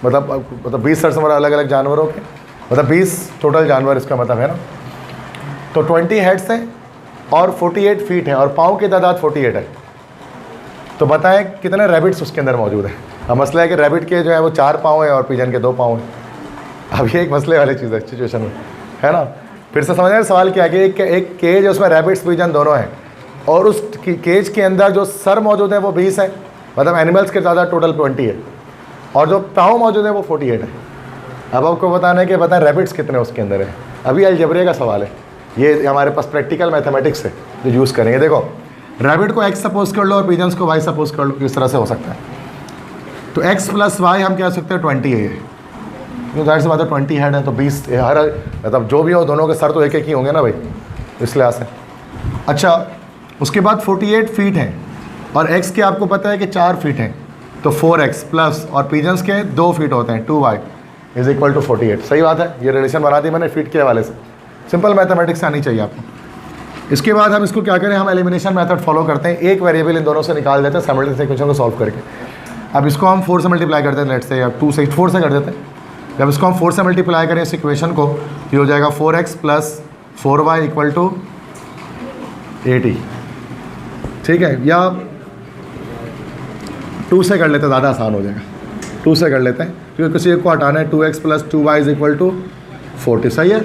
मतलब 20 सर से हमारा अलग अलग जानवरों के, मतलब 20 टोटल जानवर इसका मतलब है ना। तो 20 हेड्स हैं और 48 फीट हैं और पाँव की तादाद 48 है। तो बताएं कितने रैबिट्स उसके अंदर मौजूद है। अब मसला है कि रैबिट के जो है वो 4 पाँव हैं और पिजन के 2 पाँव हैं। अब ये एक मसले वाली चीज़ है सिचुएशन में, है ना। फिर से समझ रहे हैं सवाल क्या है कि एक केज है, उसमें रैबिट्स पिजन दोनों हैं, और उस केज के अंदर जो सर मौजूद है वो 20 है, मतलब एनिमल्स के ज़्यादा टोटल 20 है, और जो पाँव मौजूद है वो 48 है। अब आपको बताना है कि बताएं रैबिट्स कितने उसके अंदर है। अभी अलजेब्रे का सवाल है, ये हमारे पास प्रैक्टिकल मैथमेटिक्स है जो यूज़ करेंगे। देखो रैबिट को x सपोज कर लो और पिजन्स को y सपोज कर लो, किस तरह से हो सकता है। तो x + y हम कह सकते हैं 20 है, क्यों जाहिर सी बात है 20 हेड है तो 20 हर, मतलब जो भी हो दोनों के सर तो एक एक ही होंगे ना भाई, इस लिहाज से। अच्छा उसके बाद 48 फीट हैं और x के आपको पता है कि 4 फीट हैं, तो 4x प्लस और पिजन्स के 2 फीट होते हैं 2y = 48। सही बात है, ये रिलेशन बना दी मैंने फीट के हवाले से। सिंपल मैथमेटिक्स आनी चाहिए आपको। इसके बाद हम इसको क्या करें, हम एलिमिनेशन मेथड फॉलो करते हैं, एक वेरिएबल इन दोनों से निकाल देते हैं सिमिलटेनियस इक्वेशन को सॉल्व करके। अब इसको हम 4 से मल्टीप्लाई करते हैं, लेट्स से, या 2 से 4 से कर देते हैं। जब इसको हम 4 से मल्टीप्लाई करें इस इक्वेशन को, ये हो जाएगा 4x + 4y = 80, ठीक है। या 2 से कर लेते हैं, ज़्यादा आसान हो जाएगा, 2 से कर लेते हैं क्योंकि किसी एक को हटाना है। 2x + 2y = 40, सही है।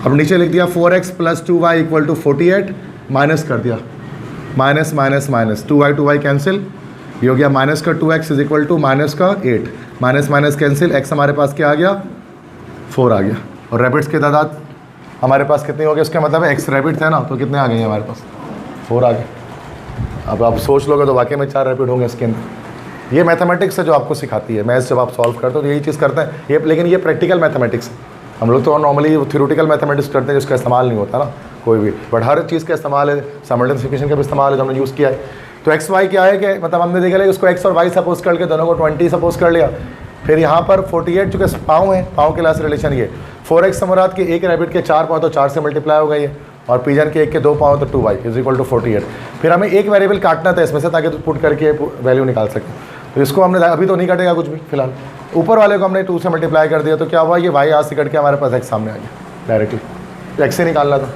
अब नीचे लिख दिया 4x + 2y = 48, माइनस कर दिया, minus minus minus, 2y cancel, ये हो गया माइनस का 2x = माइनस का 8, माइनस माइनस कैंसिल, x हमारे पास क्या आ गया 4 आ गया। और रैबिट्स की तादाद हमारे पास कितनी हो गई, उसका मतलब है x रैबिट थे ना, तो कितने आ गए हमारे पास 4 आ गए। अब आप सोच लोगे तो वाकई में 4 रैबिट होंगे इसके अंदर। ये मैथमेटिक्स है जो आपको सिखाती है, मैथ्स जब आप सॉल्व करते हो तो यही चीज़ करते हैं ये, लेकिन ये प्रैक्टिकल मैथमेटिक्स है। हम लोग तो नॉर्मली थ्योरेटिकल मैथमेटिक्स करते हैं जिसका इस्तेमाल नहीं होता ना कोई भी, बट हर चीज़ का इस्तेमाल है, सिमिलटेनियस इक्वेशन का भी इस्तेमाल है जो हमने यूज़ किया है। तो एक्स वाई क्या है कि मतलब हमने देखा है उसको x और y सपोज करके दोनों को 20 सपोज कर लिया। फिर यहाँ पर 48 चूँकि पाँव हैं, पाँव के लास्ट रिलेशन ये 4x से मुराद के एक रैबिट के 4 पाँव तो 4 से मल्टीप्लाई हो गई है, और पिजन के 1 के 2 पाँव तो 2y = 48। फिर हमें एक वेरिएबल काटना था इसमें से ताकि तो पुट करके वैल्यू निकाल सकें। तो इसको हमने अभी तो नहीं कटेगा कुछ भी फिलहाल, ऊपर वाले को हमने 2 से मल्टीप्लाई कर दिया, तो क्या हुआ ये y आज से कट के हमारे पास x सामने आ गया डायरेक्टली, x से निकालना था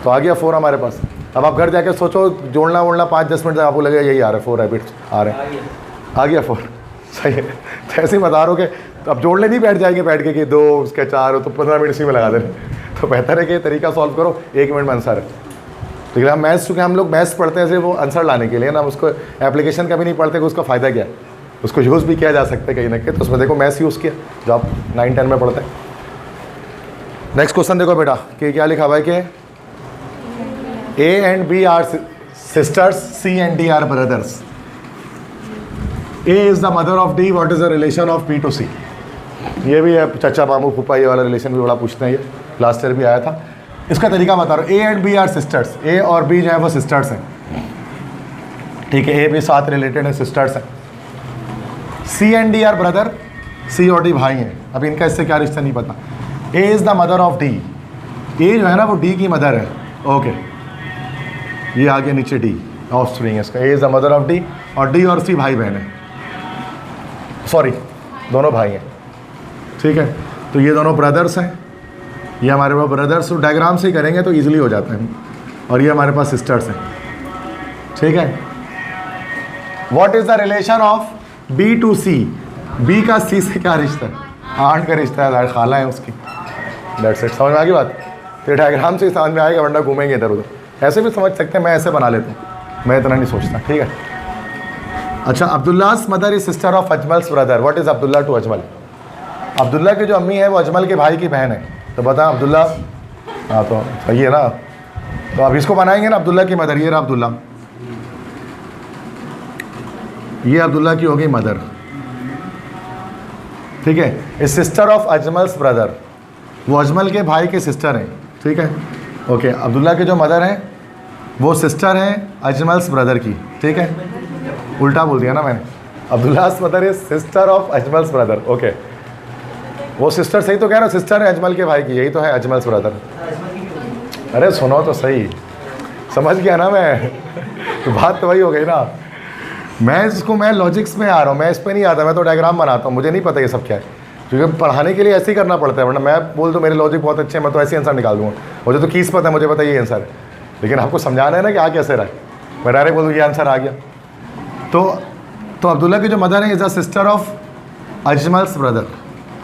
तो आ गया 4 हमारे पास। अब आप घर जाके सोचो जोड़ना वोड़ना 5-10 मिनट तक आपको लगेगा यही आ रहा है 4 रैबिट्स आ रहे हैं, आ गया 4, सही है। तो ऐसे ही बता रहा हूँ कि तो अब जोड़ने नहीं बैठ जाएंगे बैठ के कि 2 उसके 4 हो तो 15 मिनट इसी में लगा दें। तो बेहतर है कि तरीका सॉल्व करो 1 मिनट में आंसर है। लेकिन हम मैथ्स, चूँकि हम लोग मैथ्स पढ़ते हैं सिर्फ वो आंसर लाने के लिए ना, उसको एप्लीकेशन का भी नहीं पढ़ते कि उसका फ़ायदा क्या है, उसको यूज़ भी किया जा सकता है कहीं ना कहीं। तो उसमें देखो मैथ्स यूज़ किया जो आप 9-10 में पढ़ते हैं। नेक्स्ट क्वेश्चन देखो बेटा कि क्या लिखा हुआ है कि A and B are sisters, C and D are brothers. A is the mother of D. What is the relation of B to C? ये भी है चाचा मामू फूफा, ये वाला रिलेशन भी बड़ा पूछते हैं, ये लास्ट ईयर भी आया था। इसका तरीका बता रहा हूँ। A and B are sisters. A और B जो है वो सिस्टर्स हैं, ठीक है। A भी साथ रिलेटेड है, सिस्टर्स हैं। C and D are brother. C और D भाई हैं। अब इनका इससे क्या रिश्ता नहीं पता। A is the mother of D. A जो है ना वो D की मदर है, ओके। ये आगे नीचे डी ऑफ स्प्रिंग है इसका। ए is the mother of D, और डी और सी भाई बहन है, सॉरी दोनों भाई हैं, ठीक है। तो ये दोनों ब्रदर्स हैं, ये हमारे पास ब्रदर्स, तो डायग्राम से ही करेंगे तो इजीली हो जाता है। और ये हमारे पास सिस्टर्स हैं, ठीक है। What is the relation of B to C? B का सी से क्या रिश्ता है? आंट का रिश्ता है, खाला है उसकी, दैट्स इट। समझ में आ गई बात? तो डायग्राम से ही समझ में आएगा, वरना घूमेंगे इधर उधर। ऐसे भी समझ सकते हैं, मैं ऐसे बना लेता हूँ, मैं इतना नहीं सोचता, ठीक है। अच्छा, Abdullah's mother is sister of Ajmal's brother. What is Abdullah to Ajmal? Abdullah की जो अम्मी है वो अजमल के भाई की बहन है। तो बता अब्दुल्ला, हाँ तो सही है ना। तो अब इसको बनाएंगे ना, अब्दुल्ला की मदर, ये रहा अब्दुल्ला, ये अब्दुल्ला की हो गई मदर, ठीक है। Is sister of Ajmal's brother, वो अजमल के भाई के सिस्टर हैं, ठीक है, ओके। अब्दुल्ला के जो मदर हैं वो सिस्टर हैं अजमल्स ब्रदर की, ठीक है। उल्टा बोल दिया ना मैंने, Abdullah's mother is sister of Ajmal's brother, okay. वो सिस्टर सही तो कह रहा, सिस्टर है अजमल के भाई की, यही तो है अजमल्स ब्रदर। अरे सुनो तो सही, समझ गया ना मैं। तो बात तो वही हो गई ना। मैं लॉजिक्स में आ रहा हूँ, मैं इस पर नहीं आता, मैं तो डायग्राम बनाता हूँ, मुझे नहीं पता ये सब क्या है, क्योंकि पढ़ाने के लिए ऐसे ही करना पड़ता है। वरना मैं बोल दूँ मेरे लॉजिक बहुत अच्छे हैं, मैं तो ऐसे आंसर निकाल दूँगा, मुझे तो कीस पता है, मुझे पता ये आंसर है। लेकिन आपको समझाना है ना कि आ कैसे रहा है, मैं डायरेक्ट बोल दूँ ये आंसर आ गया। तो अब्दुल्ला की जो मदर है is a sister of Ajmal's brother.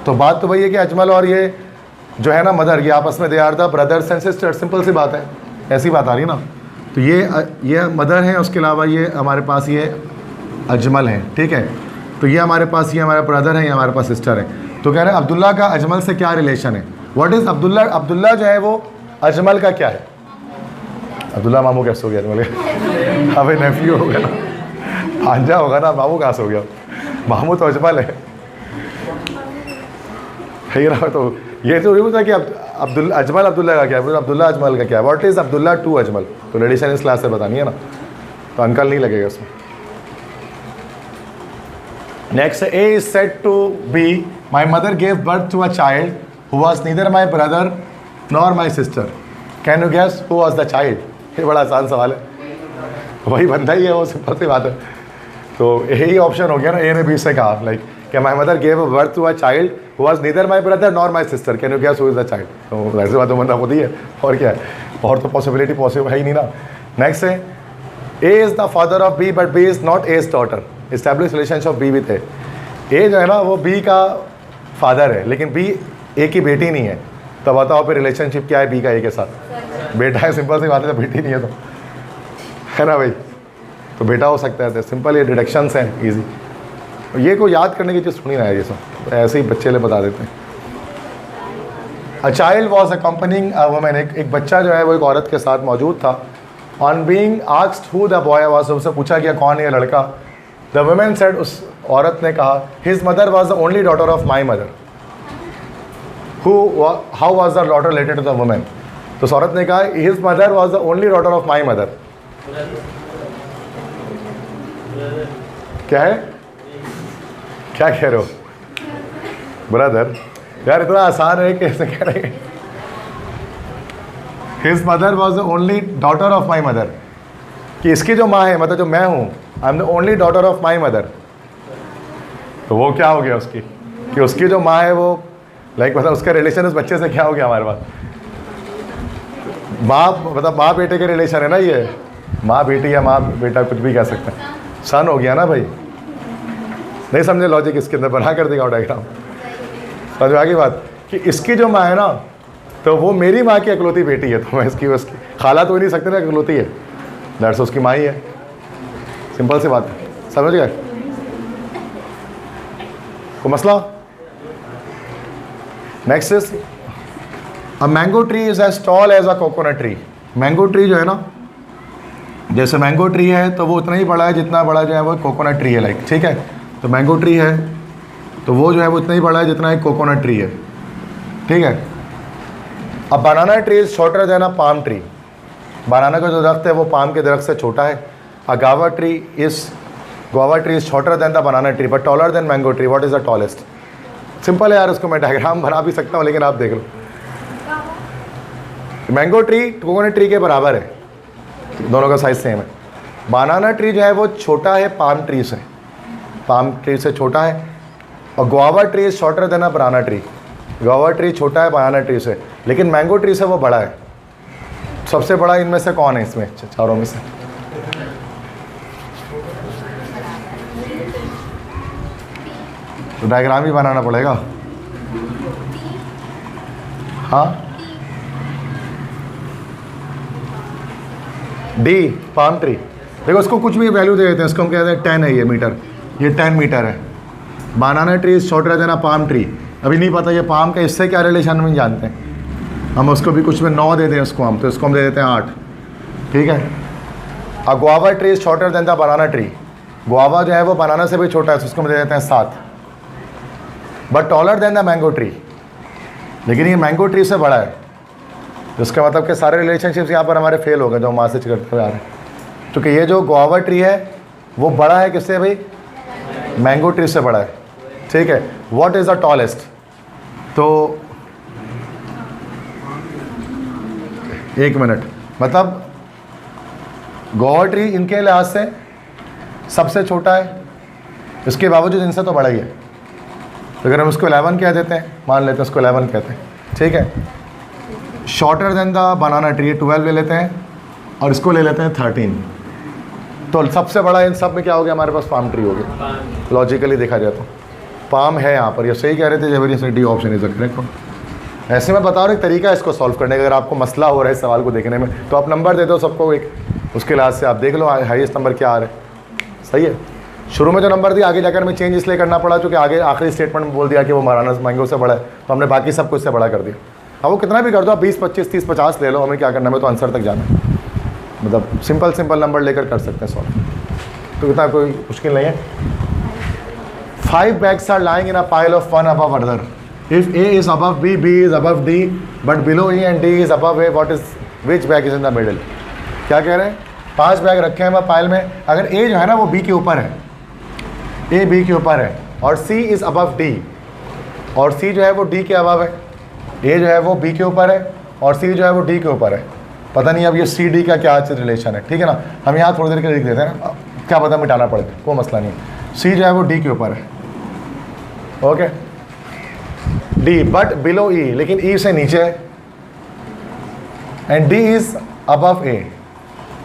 तो बात तो वही है कि अजमल और ये जो है ना मदर, ये आपस में they are the brothers and sister, simple सी बात है, ऐसी बात आ रही ना। तो ये मदर है, उसके अलावा ये हमारे पास ये अजमल है, ठीक है। तो ये हमारे पास, ये हमारा ब्रदर है, ये हमारे पास सिस्टर है। तो कह रहे हैं अब्दुल्ला का अजमल से क्या रिलेशन है, व्हाट इज़ अब्दुल्ला, अब्दुल्ला जो है वो अजमल का क्या है। अब्दुल्ला मामू कैसे हो गया अजमल का, अबे नेफ्यू हो गया ना, भांजा होगा ना, मामू कहाँ से हो गया, मामू तो अजमल है ना। तो ये तो नहीं पता कि अब्दुल्ला अजमल अब्दुल्ला का क्या है, अब्दुल्ला अजमल का क्या है, what is Abdullah to Ajmal. तो रिलेशन इस क्लास से बतानी है ना, तो अंकल नहीं लगेगा उसमें। Next, A is said to B my mother gave birth to a child who was neither my brother nor my sister, can you guess who was the child. ये बड़ा आसान सवाल है, वही बंदा ही है वो, सिंपल सी बात है। तो यही ऑप्शन हो गया ना, ए ने बी से कहा, लाइक कि my mother gave birth to a child who was neither my brother nor my sister, can you guess who is the child. तो वैसे बात तो बंदा खुद ही है, और क्या है, और तो पॉसिबिलिटी पॉसिबल है ही नहीं ना। नेक्स्ट है, A is the father of B but B is not as daughter, establish relationship B with A. A जो है ना वो बी का फादर है, लेकिन बी ए की बेटी नहीं है। तो बताओ फिर रिलेशनशिप क्या है बी का ए के साथ, बेटा है, सिंपल सी बात है, तो बेटी नहीं है तो, है ना भाई। तो बेटा हो सकता है, तो सिंपल ये डिडक्शंस हैं ईजी। ये को याद करने की चीज़ सुनी ना है ये सब, तो ऐसे ही बच्चे ले बता देते हैं। A child was accompanying a woman, एक बच्चा जो है वो एक औरत के साथ मौजूद था। On being asked who the boy was, उससे पूछा गया कौन है ये लड़का। द वुमन सेड, उस औरत ने कहा, his mother was the only daughter of my mother. How was the daughter related to the woman. तो उस औरत ने कहा his mother was the only daughter of my mother. क्या है, क्या कह रहे हो ब्रदर, यार इतना आसान है, कैसे कह रहे हैं। His mother was the only daughter of my mother, कि इसकी जो माँ है, मतलब जो मैं हूँ, I am the only daughter of my mother. तो वो क्या हो गया उसकी, कि उसकी जो माँ है वो लाइक मतलब उसका रिलेशन उस बच्चे से क्या हो गया हमारे पास, माँ मतलब माँ बेटे के रिलेशन है ना ये, माँ बेटी या माँ बेटा कुछ भी कह सकते हैं, सन हो गया ना भाई। नहीं समझे लॉजिक इसके अंदर, बना कर देगा डायग्राम, समझ आ गई बात, कि इसकी जो माँ है ना, तो वो मेरी माँ की अकलौती बेटी है, तो मैं इसकी उसकी खाला तो ही नहीं सकते ना, अकलौती है, दैट्स उसकी माँ ही है, सिंपल सी बात है, समझ गए को मसला। Next is a mango tree is as tall as a coconut tree. Mango tree जो है ना, जैसे मैंगो ट्री है तो वो उतना ही बड़ा है जितना बड़ा जो है वो कोकोनट ट्री है, लाइक, ठीक है। तो मैंगो ट्री है तो वो जो है वो उतना ही बड़ा है जितना एक कोकोनट ट्री है, ठीक है। अब banana tree is shorter than a palm tree. Banana का जो दरख्त है वो पाम के दरख्त से छोटा है। अ गावा tree is shorter than the banana tree but taller than mango tree, what is the tallest. Simple है यार, उसको मैं डायग्राम बना भी सकता हूँ, लेकिन आप देख लो। मैंगो ट्री कोकोनट ट्री के बराबर है, दोनों का साइज सेम है। बनाना ट्री जो है वो छोटा है पाम ट्री से, पाम ट्री से छोटा है। और guava tree is shorter than a banana tree. Guava tree छोटा है बनाना ट्री से, लेकिन मैंगो ट्री से वो बड़ा है। सबसे बड़ा इनमें से कौन है, इसमें चारों में से? तो डायग्राम ही बनाना पड़ेगा। हाँ, डी पाम ट्री। देखो उसको कुछ भी वैल्यू दे देते हैं, इसको हम कहते हैं 10 है ये मीटर, ये 10 मीटर है। बनाना tree is shorter than a palm tree. अभी नहीं पता ये पाम का इससे क्या रिलेशन में जानते हैं हम, उसको भी कुछ में 9 दे दें उसको हम, तो इसको हम दे देते हैं 8, ठीक है। A guava tree is shorter than the banana tree. Guava जो है वो बनाना से भी छोटा है, तो उसको हम दे देते हैं 7। But taller than the mango tree, लेकिन ये मैंगो ट्री से बड़ा है, जिसका मतलब कि सारे रिलेशनशिप्स यहाँ पर हमारे फेल हो गए जो हम मैसेज करते हुए आ रहे हैं, क्योंकि ये जो गुआवा ट्री है वो बड़ा है किससे भाई, मैंगो ट्री से बड़ा है, ठीक है। व्हाट इज़ द टॉलेस्ट, तो 1 मिनट, मतलब गुआवा ट्री इनके लिहाज से सबसे छोटा है, इसके बावजूद इनसे तो बड़ा ही है। तो अगर हम उसको 11 कह देते हैं, मान लेते हैं उसको 11 कहते हैं, ठीक है। Shorter than the banana tree 12 ले लेते हैं, और इसको ले लेते हैं 13। तो सबसे बड़ा इन सब में क्या हो गया हमारे पास, पाम ट्री हो गया। लॉजिकली देखा जाए तो पाम है यहाँ पर, ये सही कह रहे थे जब, D option is the correct. ऐसे मैं बता रहा हूँ एक तरीका है इसको सॉल्व करने का। अगर आपको मसला हो रहा है इस सवाल को देखने में तो आप नंबर दे दो सबको एक, उसके लिहाज से आप देख लो हाईएस्ट नंबर क्या आ रहा है। सही है, शुरू में जो नंबर दिया आगे जाकर हमें चेंज इसलिए करना पड़ा क्योंकि आगे आखिरी स्टेटमेंट में बोल दिया कि वो महाराणा मैंगो से बड़ा है, तो हमने बाकी सब कुछ से बड़ा कर दिया। अब वो कितना भी कर दो आप 20, 25, 30, 50 ले लो, हमें क्या करना है, हमें तो आंसर तक जाना है। मतलब सिंपल नंबर लेकर कर सकते हैं सॉल्व, तो इतना कोई मुश्किल नहीं है। 5 bags are lying in a pile of 1 above other. If A is above B, B is above D, but below E and D is above A, which bag is in the middle? क्या कह रहे हैं, 5 bag रखे हैं pile में, अगर A जो है ना वो B के ऊपर है, A B के ऊपर है, और C is above D, और C जो है वो D के अबव है, A जो है वो B के ऊपर है और C जो है वो D के ऊपर है। पता नहीं अब ये C D का क्या रिलेशन है, ठीक है ना, हम यहाँ थोड़ी देर के लिख देते हैं ना, क्या पता मिटाना पड़े, कोई मसला नहीं है। C जो है वो D के ऊपर है, okay, D but below E, लेकिन E से नीचे है, and D is above A,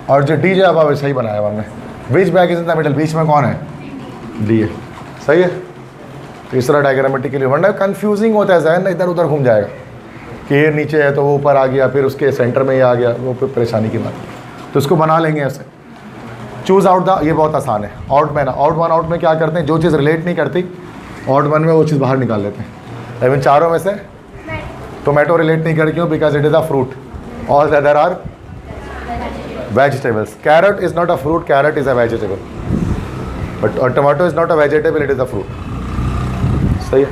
और जो D जो अबव है सही बनाया हमने। Which bag is in the middle, बीच में कौन है, D है, सही है। तीसरा डायग्रामेटिकली, वरना कंफ्यूजिंग होता है, जहन इधर उधर घूम जाएगा कि ये नीचे है तो वो ऊपर आ गया, फिर उसके सेंटर में ही आ गया, वो फिर परेशानी की बात। तो इसको बना लेंगे ऐसे। चूज़ आउट द, ये बहुत आसान है। आउट में ना, आउट वन आउट में क्या करते हैं, जो चीज़ रिलेट नहीं करती आउट वन में वो चीज़ बाहर निकाल लेते हैं। इवन चारों में से टोमेटो रिलेट नहीं कर, क्यों, because it is a fruit, all the other are vegetables. Carrot is not a fruit, carrot is a vegetable, but tomato is not a vegetable, it is a fruit. सही है,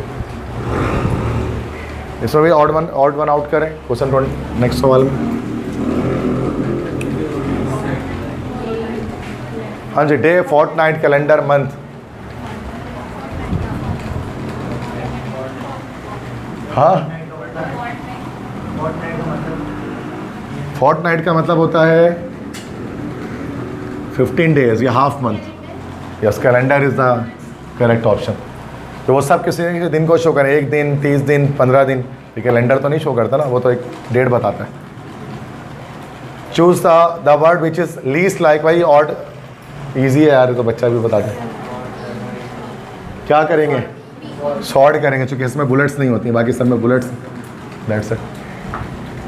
इसमें भी odd one out करें। Question 20 next सवाल में, हाँ जी, day, fortnight, calendar, month. हाँ, फोर्टनाइट का मतलब होता है 15 डेज या half month. Yes, calendar is the correct option. तो वो सब किसी न किसी दिन को शो करें, 1 दिन, 30 दिन, 15 दिन, ये कैलेंडर तो नहीं शो करता ना, वो तो एक डेट बताता है। Choose the word which is least like, भाई ऑड ईजी है यार, ये तो बच्चा भी बताता है। क्या करेंगे, शॉर्ट करेंगे, चूँकि इसमें बुलेट्स नहीं होती, बाकी सब में बुलेट्स, दैट्स इट।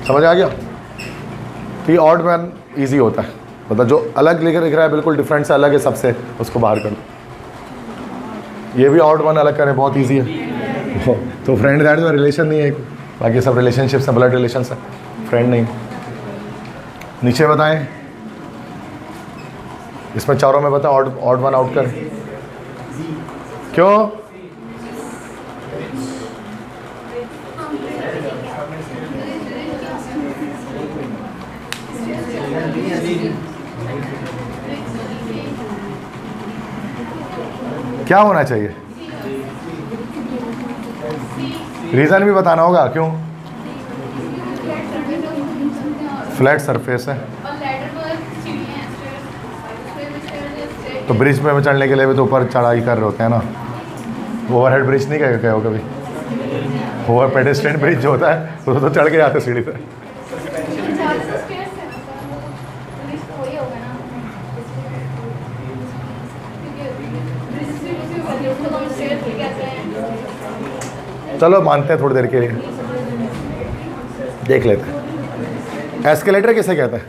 समझ आ गया, तो ये ऑड वन ईजी होता है, मतलब जो अलग लिख रहा है, बिल्कुल डिफरेंट से अलग है सबसे, उसको बाहर कर दो। ये भी ऑड वन अलग करें, बहुत ईजी है। तो फ्रेंड दैट में रिलेशन नहीं है, बाकी सब रिलेशनशिप्स हैं, ब्लड रिलेशंस है, फ्रेंड नहीं। नीचे बताएं, इसमें चारों में बताएं, ऑड वन आउट करें, क्यों, क्या होना चाहिए, रीज़न भी बताना होगा, क्यों, फ्लैट सरफेस है, तो ब्रिज पे चढ़ने के लिए भी तो ऊपर चढ़ाई कर रहे होते हैं ना, ओवरहेड ब्रिज नहीं कहे हो कभी, ओवर पेडेस्ट्रियन ब्रिज जो होता है तो चढ़ के जाते सीढ़ी पे। चलो मानते हैं थोड़ी देर के लिए, देख लेते हैं। एस्केलेटर किसे कहते हैं,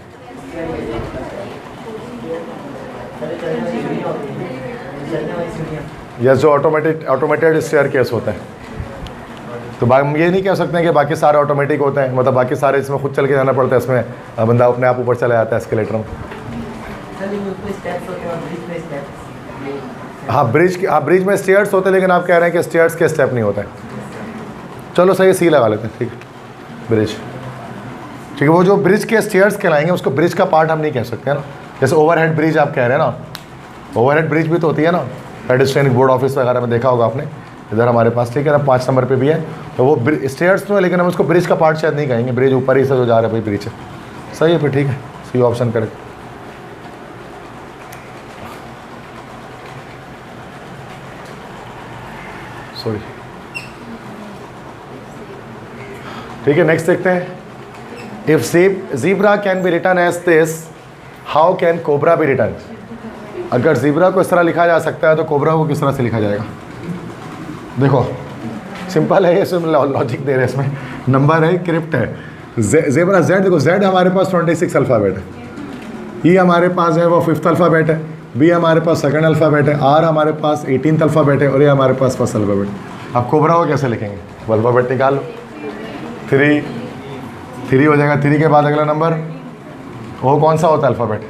या जो ऑटोमेटेड स्टेयरकेस होता है। तो हम ये नहीं कह सकते हैं कि बाकी सारे ऑटोमेटिक होते हैं, मतलब बाकी सारे इसमें खुद चल के जाना पड़ता है, इसमें बंदा अपने आप ऊपर चला जाता है एस्केलेटर में। हाँ, ब्रिज में स्टेयर्स होते हैं, लेकिन आप कह रहे हैं कि स्टेयर्स के स्टेप नहीं होते हैं। चलो सही है, सी लगा लेते हैं, ठीक है, ब्रिज, ठीक है। वो जो ब्रिज के स्टेयर्स कहलाएंगे उसको ब्रिज का पार्ट हम नहीं कह सकते हैं ना, जैसे ओवरहेड ब्रिज आप कह रहे हैं ना, ओवरहेड ब्रिज भी तो होती है ना, पेडेस्ट्रियन बोर्ड ऑफिस वगैरह में देखा होगा आपने, इधर हमारे पास, ठीक है ना, 5 नंबर पे भी है, तो वो स्टेयर्स तो है, लेकिन हम उसको ब्रिज का पार्ट शायद नहीं कहेंगे, ब्रिज ऊपर ही से जो जा रहा है भाई ब्रिज है। सही है, फिर ठीक है, सी ऑप्शन करेक्ट। सॉरी, ठीक है, नेक्स्ट देखते हैं। If zebra can be written as this, how can cobra be written. अगर ज़ीब्रा को इस तरह लिखा जा सकता है तो कोबरा को किस तरह से लिखा जाएगा। देखो, सिंपल है ये, इसमें लॉजिक दे रहे हैं, इसमें नंबर है, क्रिप्ट है। जेबरा जेड, देखो जेड हमारे पास 26 अल्फ़ाबेट है, ई हमारे पास है वो 5th अल्फ़ाबेट है, बी हमारे पास 2nd अल्फ़ाबेट है, आर हमारे पास 18th अल्फ़ाबेट है और ये हमारे पास 1st अल्फ़ाबेट। अब कोबरा को कैसे लिखेंगे? अल्फ़ाबेट निकाल लो, 3 हो जाएगा, 3 के बाद अगला नंबर वो कौन सा होता है अल्फ़ाबेट?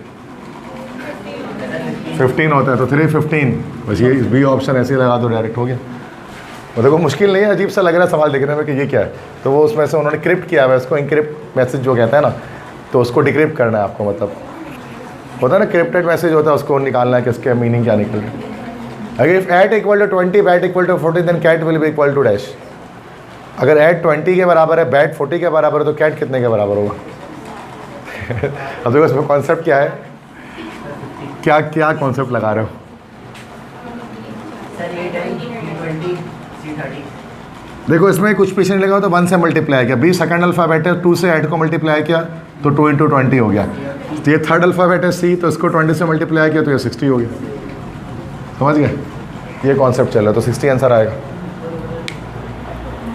15 होता है, तो 3 15, बस ये बी ऑप्शन ऐसे ही लगा दो, डायरेक्ट हो गया। वो देखो मुश्किल नहीं है, अजीब सा लग रहा है सवाल देखने में कि ये क्या है, तो वो उसमें से उन्होंने क्रिप्ट किया है, उसको इनक्रिप्ट मैसेज जो कहते हैं ना, तो उसको डिक्रिप्ट करना है आपको, मतलब होता है ना क्रिप्टेड मैसेज होता है, उसको निकालना है कि इसके मीनिंग क्या निकल रहा है। अगर if at equal to 20 bat equal to 40 then cat will be equal to dash. अगर एट 20 के बराबर है, बैट 40 के बराबर है, तो कैट कितने के बराबर होगा? अब देखो इसमें कॉन्सेप्ट क्या है, क्या क्या कॉन्सेप्ट लगा रहे हो? देखो इसमें कुछ पीछे नहीं लगा तो 1 से मल्टीप्लाई किया, बी 2nd अल्फ़ाबेट है, 2 से 8 को मल्टीप्लाई किया तो 2 × 20 हो गया। तो ये 3rd अल्फ़ाबेट है सी, तो इसको 20 से मल्टीप्लाई किया तो ये 60 हो गया। समझ गए? ये कॉन्सेप्ट चल रहा है, तो 60 आंसर आएगा।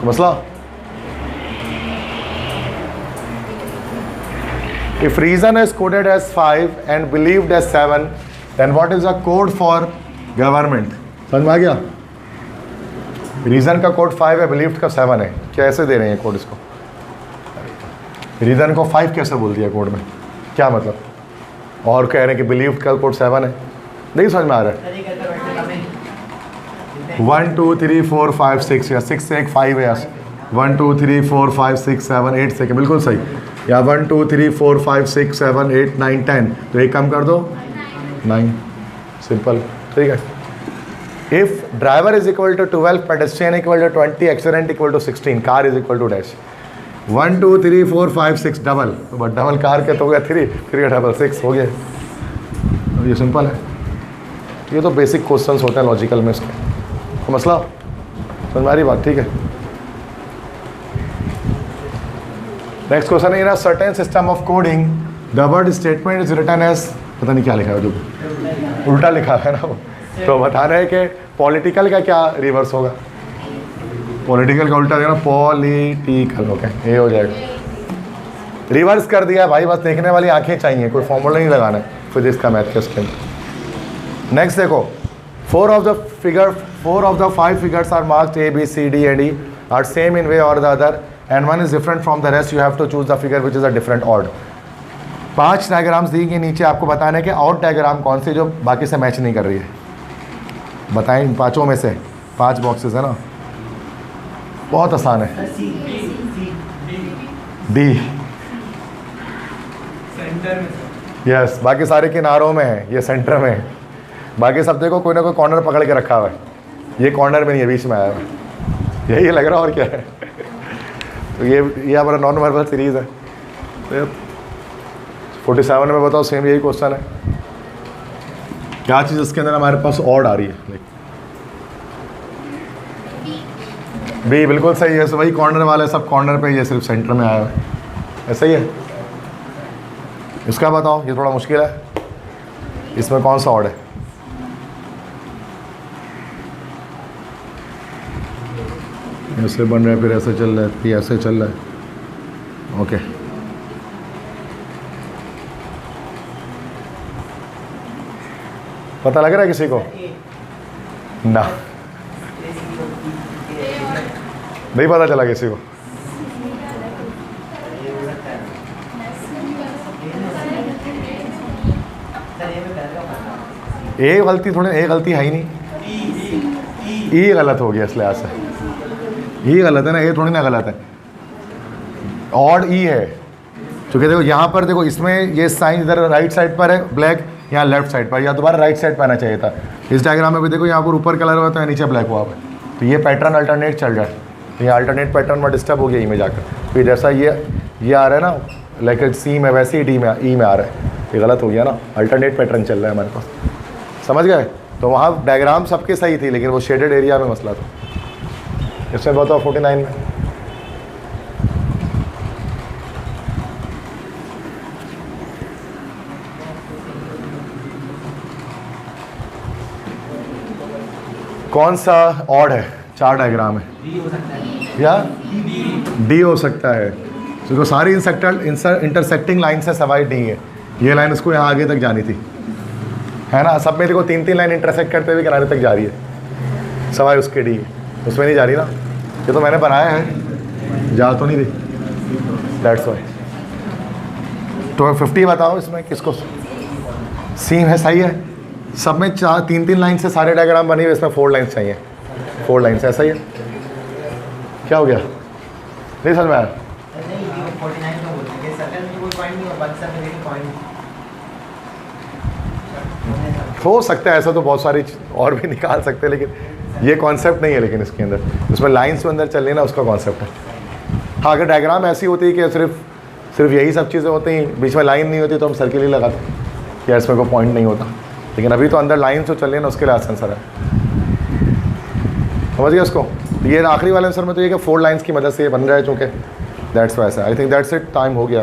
तो मसला, if reason is coded as 5 and believed as 7 then what is a code for government? समझ में आ गया? रीजन का कोड 5 है, बिलीव्ड का 7 है, कैसे दे रहे हैं कोड इसको? रीजन को 5 कैसे बोल दिया कोड में, क्या मतलब? और कह रहे हैं कि बिलीव्ड का कोड 7 है, नहीं समझ में आ रहा है? 1 2 3 4 5 6 या 6 से एक 5 है, 1 2 3 4 5 6 7 8 से, बिल्कुल सही। या 1 2 3 4 5 6 7 8 9 10, तो एक कम कर दो 9, सिंपल, ठीक है। If driver is equal to 12, pedestrian equal to 20, accident equal to 16, car is equal to dash. 1 2 3 4 5 6 double, तो बट डबल कार के तो हो गया 3 3 डबल 6 हो गया। तो ये सिंपल है, ये तो बेसिक क्वेश्चंस होते हैं लॉजिकल में इसके। तो मसला समझ में आ रही बात? ठीक है। नेक्स्ट क्वेश्चन है, certain system of coding the word statement is written as, पता नहीं क्या लिखा है, जो उल्टा लिखा है ना वो, तो बताना है कि पॉलिटिकल का क्या रिवर्स होगा? पॉलिटिकल का उल्टा देना पॉलिटिकल, ओके, ये हो जाएगा। रिवर्स कर दिया भाई, बस देखने वाली आंखें चाहिए, कोई फॉर्मूला नहीं लगाना है फिजिक्स का, मैथ के उसके अंदर। नेक्स्ट देखो, 4 of the 5 figures are marked A, B, C, D and E are same in way or the other and one is different from the rest. You have to choose the figure which is a different odd. 5 diagrams दी गई, नीचे आपको बताना है कि odd diagram कौन सी जो बाकी से मैच नहीं कर रही है। बताएं इन 5 में से, 5 बॉक्सेस है ना, बहुत आसान है। डी, यस, बाकी सारे किनारों में है, ये सेंटर में है। बाकी सब देखो कोई ना कोई कॉर्नर पकड़ के रखा हुआ है, ये कॉर्नर में नहीं है, बीच में आया हुआ है, यही लग रहा और क्या है। तो ये हमारा नॉन वर्बल सीरीज़ है। तो 47 में बताओ, सेम यही क्वेश्चन है, क्या चीज़ इसके अंदर हमारे पास ऑड आ रही है? बी, बिल्कुल सही है, वही कॉर्नर वाले सब कॉर्नर पे, ये सिर्फ सेंटर में आया हुआ है, ऐसा ही है। इसका बताओ, ये थोड़ा मुश्किल है, इसमें कौन सा ऑड है? ऐसे बन रहा है, फिर ऐसे चल रहा है, फिर ऐसे चल रहा है, ओके। पता लग रहा है किसी को? ना, नहीं पता चला किसी को? एक गलती थोड़ी, एक गलती है ही नहीं, ई गलत हो गया इस लिहाज से, ये गलत है ना, ये थोड़ी ना गलत है, ऑड ई है। क्योंकि देखो यहाँ पर देखो, इसमें ये साइन इधर राइट साइड पर है ब्लैक, यहाँ लेफ्ट साइड पर, या दोबारा राइट साइड पर आना चाहिए था। इस डायग्राम में भी देखो, यहाँ पर ऊपर कलर हुआ था, नीचे ब्लैक हुआ है, तो ये पैटर्न अल्टरनेट चल रहा है, तो ये अल्टरनेट पैटर्न में डिस्टर्ब हो गया ई में जाकर। फिर जैसा ये आ रहा है ना, लाइक सी में, वैसे ही डी में, ई में आ रहा है, ये गलत हो गया ना, अल्टरनेट पैटर्न चल रहा है हमारे पास। समझ गए? तो वहाँ डायग्राम सबके सही थी, लेकिन वो शेडेड एरिया में मसला था। इसमें बताओ 49 में कौन सा ऑड है? 4 डायग्राम है या डी हो सकता है, क्योंकि सारी इंटरसेक्टिंग लाइन से सवाई डी है। ये लाइन उसको यहाँ आगे तक जानी थी, है ना। सब में देखो 3-3 लाइन इंटरसेक्ट करते हुए किनारे तक जा रही है, सवाई उसके डी है, उसमें नहीं जा रही ना। ये तो मैंने बनाया है, जा तो नहीं रही, दैट्स वाई। तो 50 बताओ इसमें किसको सीम है, सही है। सब में 3-3 लाइन से सारे डायग्राम बने हुए, इसमें 4 लाइन्स चाहिए, 4 लाइन्स, ऐसा ही है। क्या हो गया, नहीं समझ में आया? हो सकता है ऐसा, तो बहुत सारी और भी निकाल सकते हैं, लेकिन ये कॉन्सेप्ट नहीं है। लेकिन इसके अंदर उसमें लाइन्स में अंदर चल रही ना, उसका कॉन्सेप्ट है। हाँ, अगर डायग्राम ऐसी होती है कि सिर्फ यही सब चीज़ें होती हैं, बीच में लाइन नहीं होती, तो हम सर्किल ही लगाते कि इसमें कोई पॉइंट नहीं होता। लेकिन अभी तो अंदर लाइन जो चल रही है ना, उसके लिए आसान सर है। समझ गया उसको? ये आखिरी वाले आंसर में तो ये कि 4 लाइन्स की मदद से ये बन रहा है, चूँकि that's why. I think that's it, time हो गया।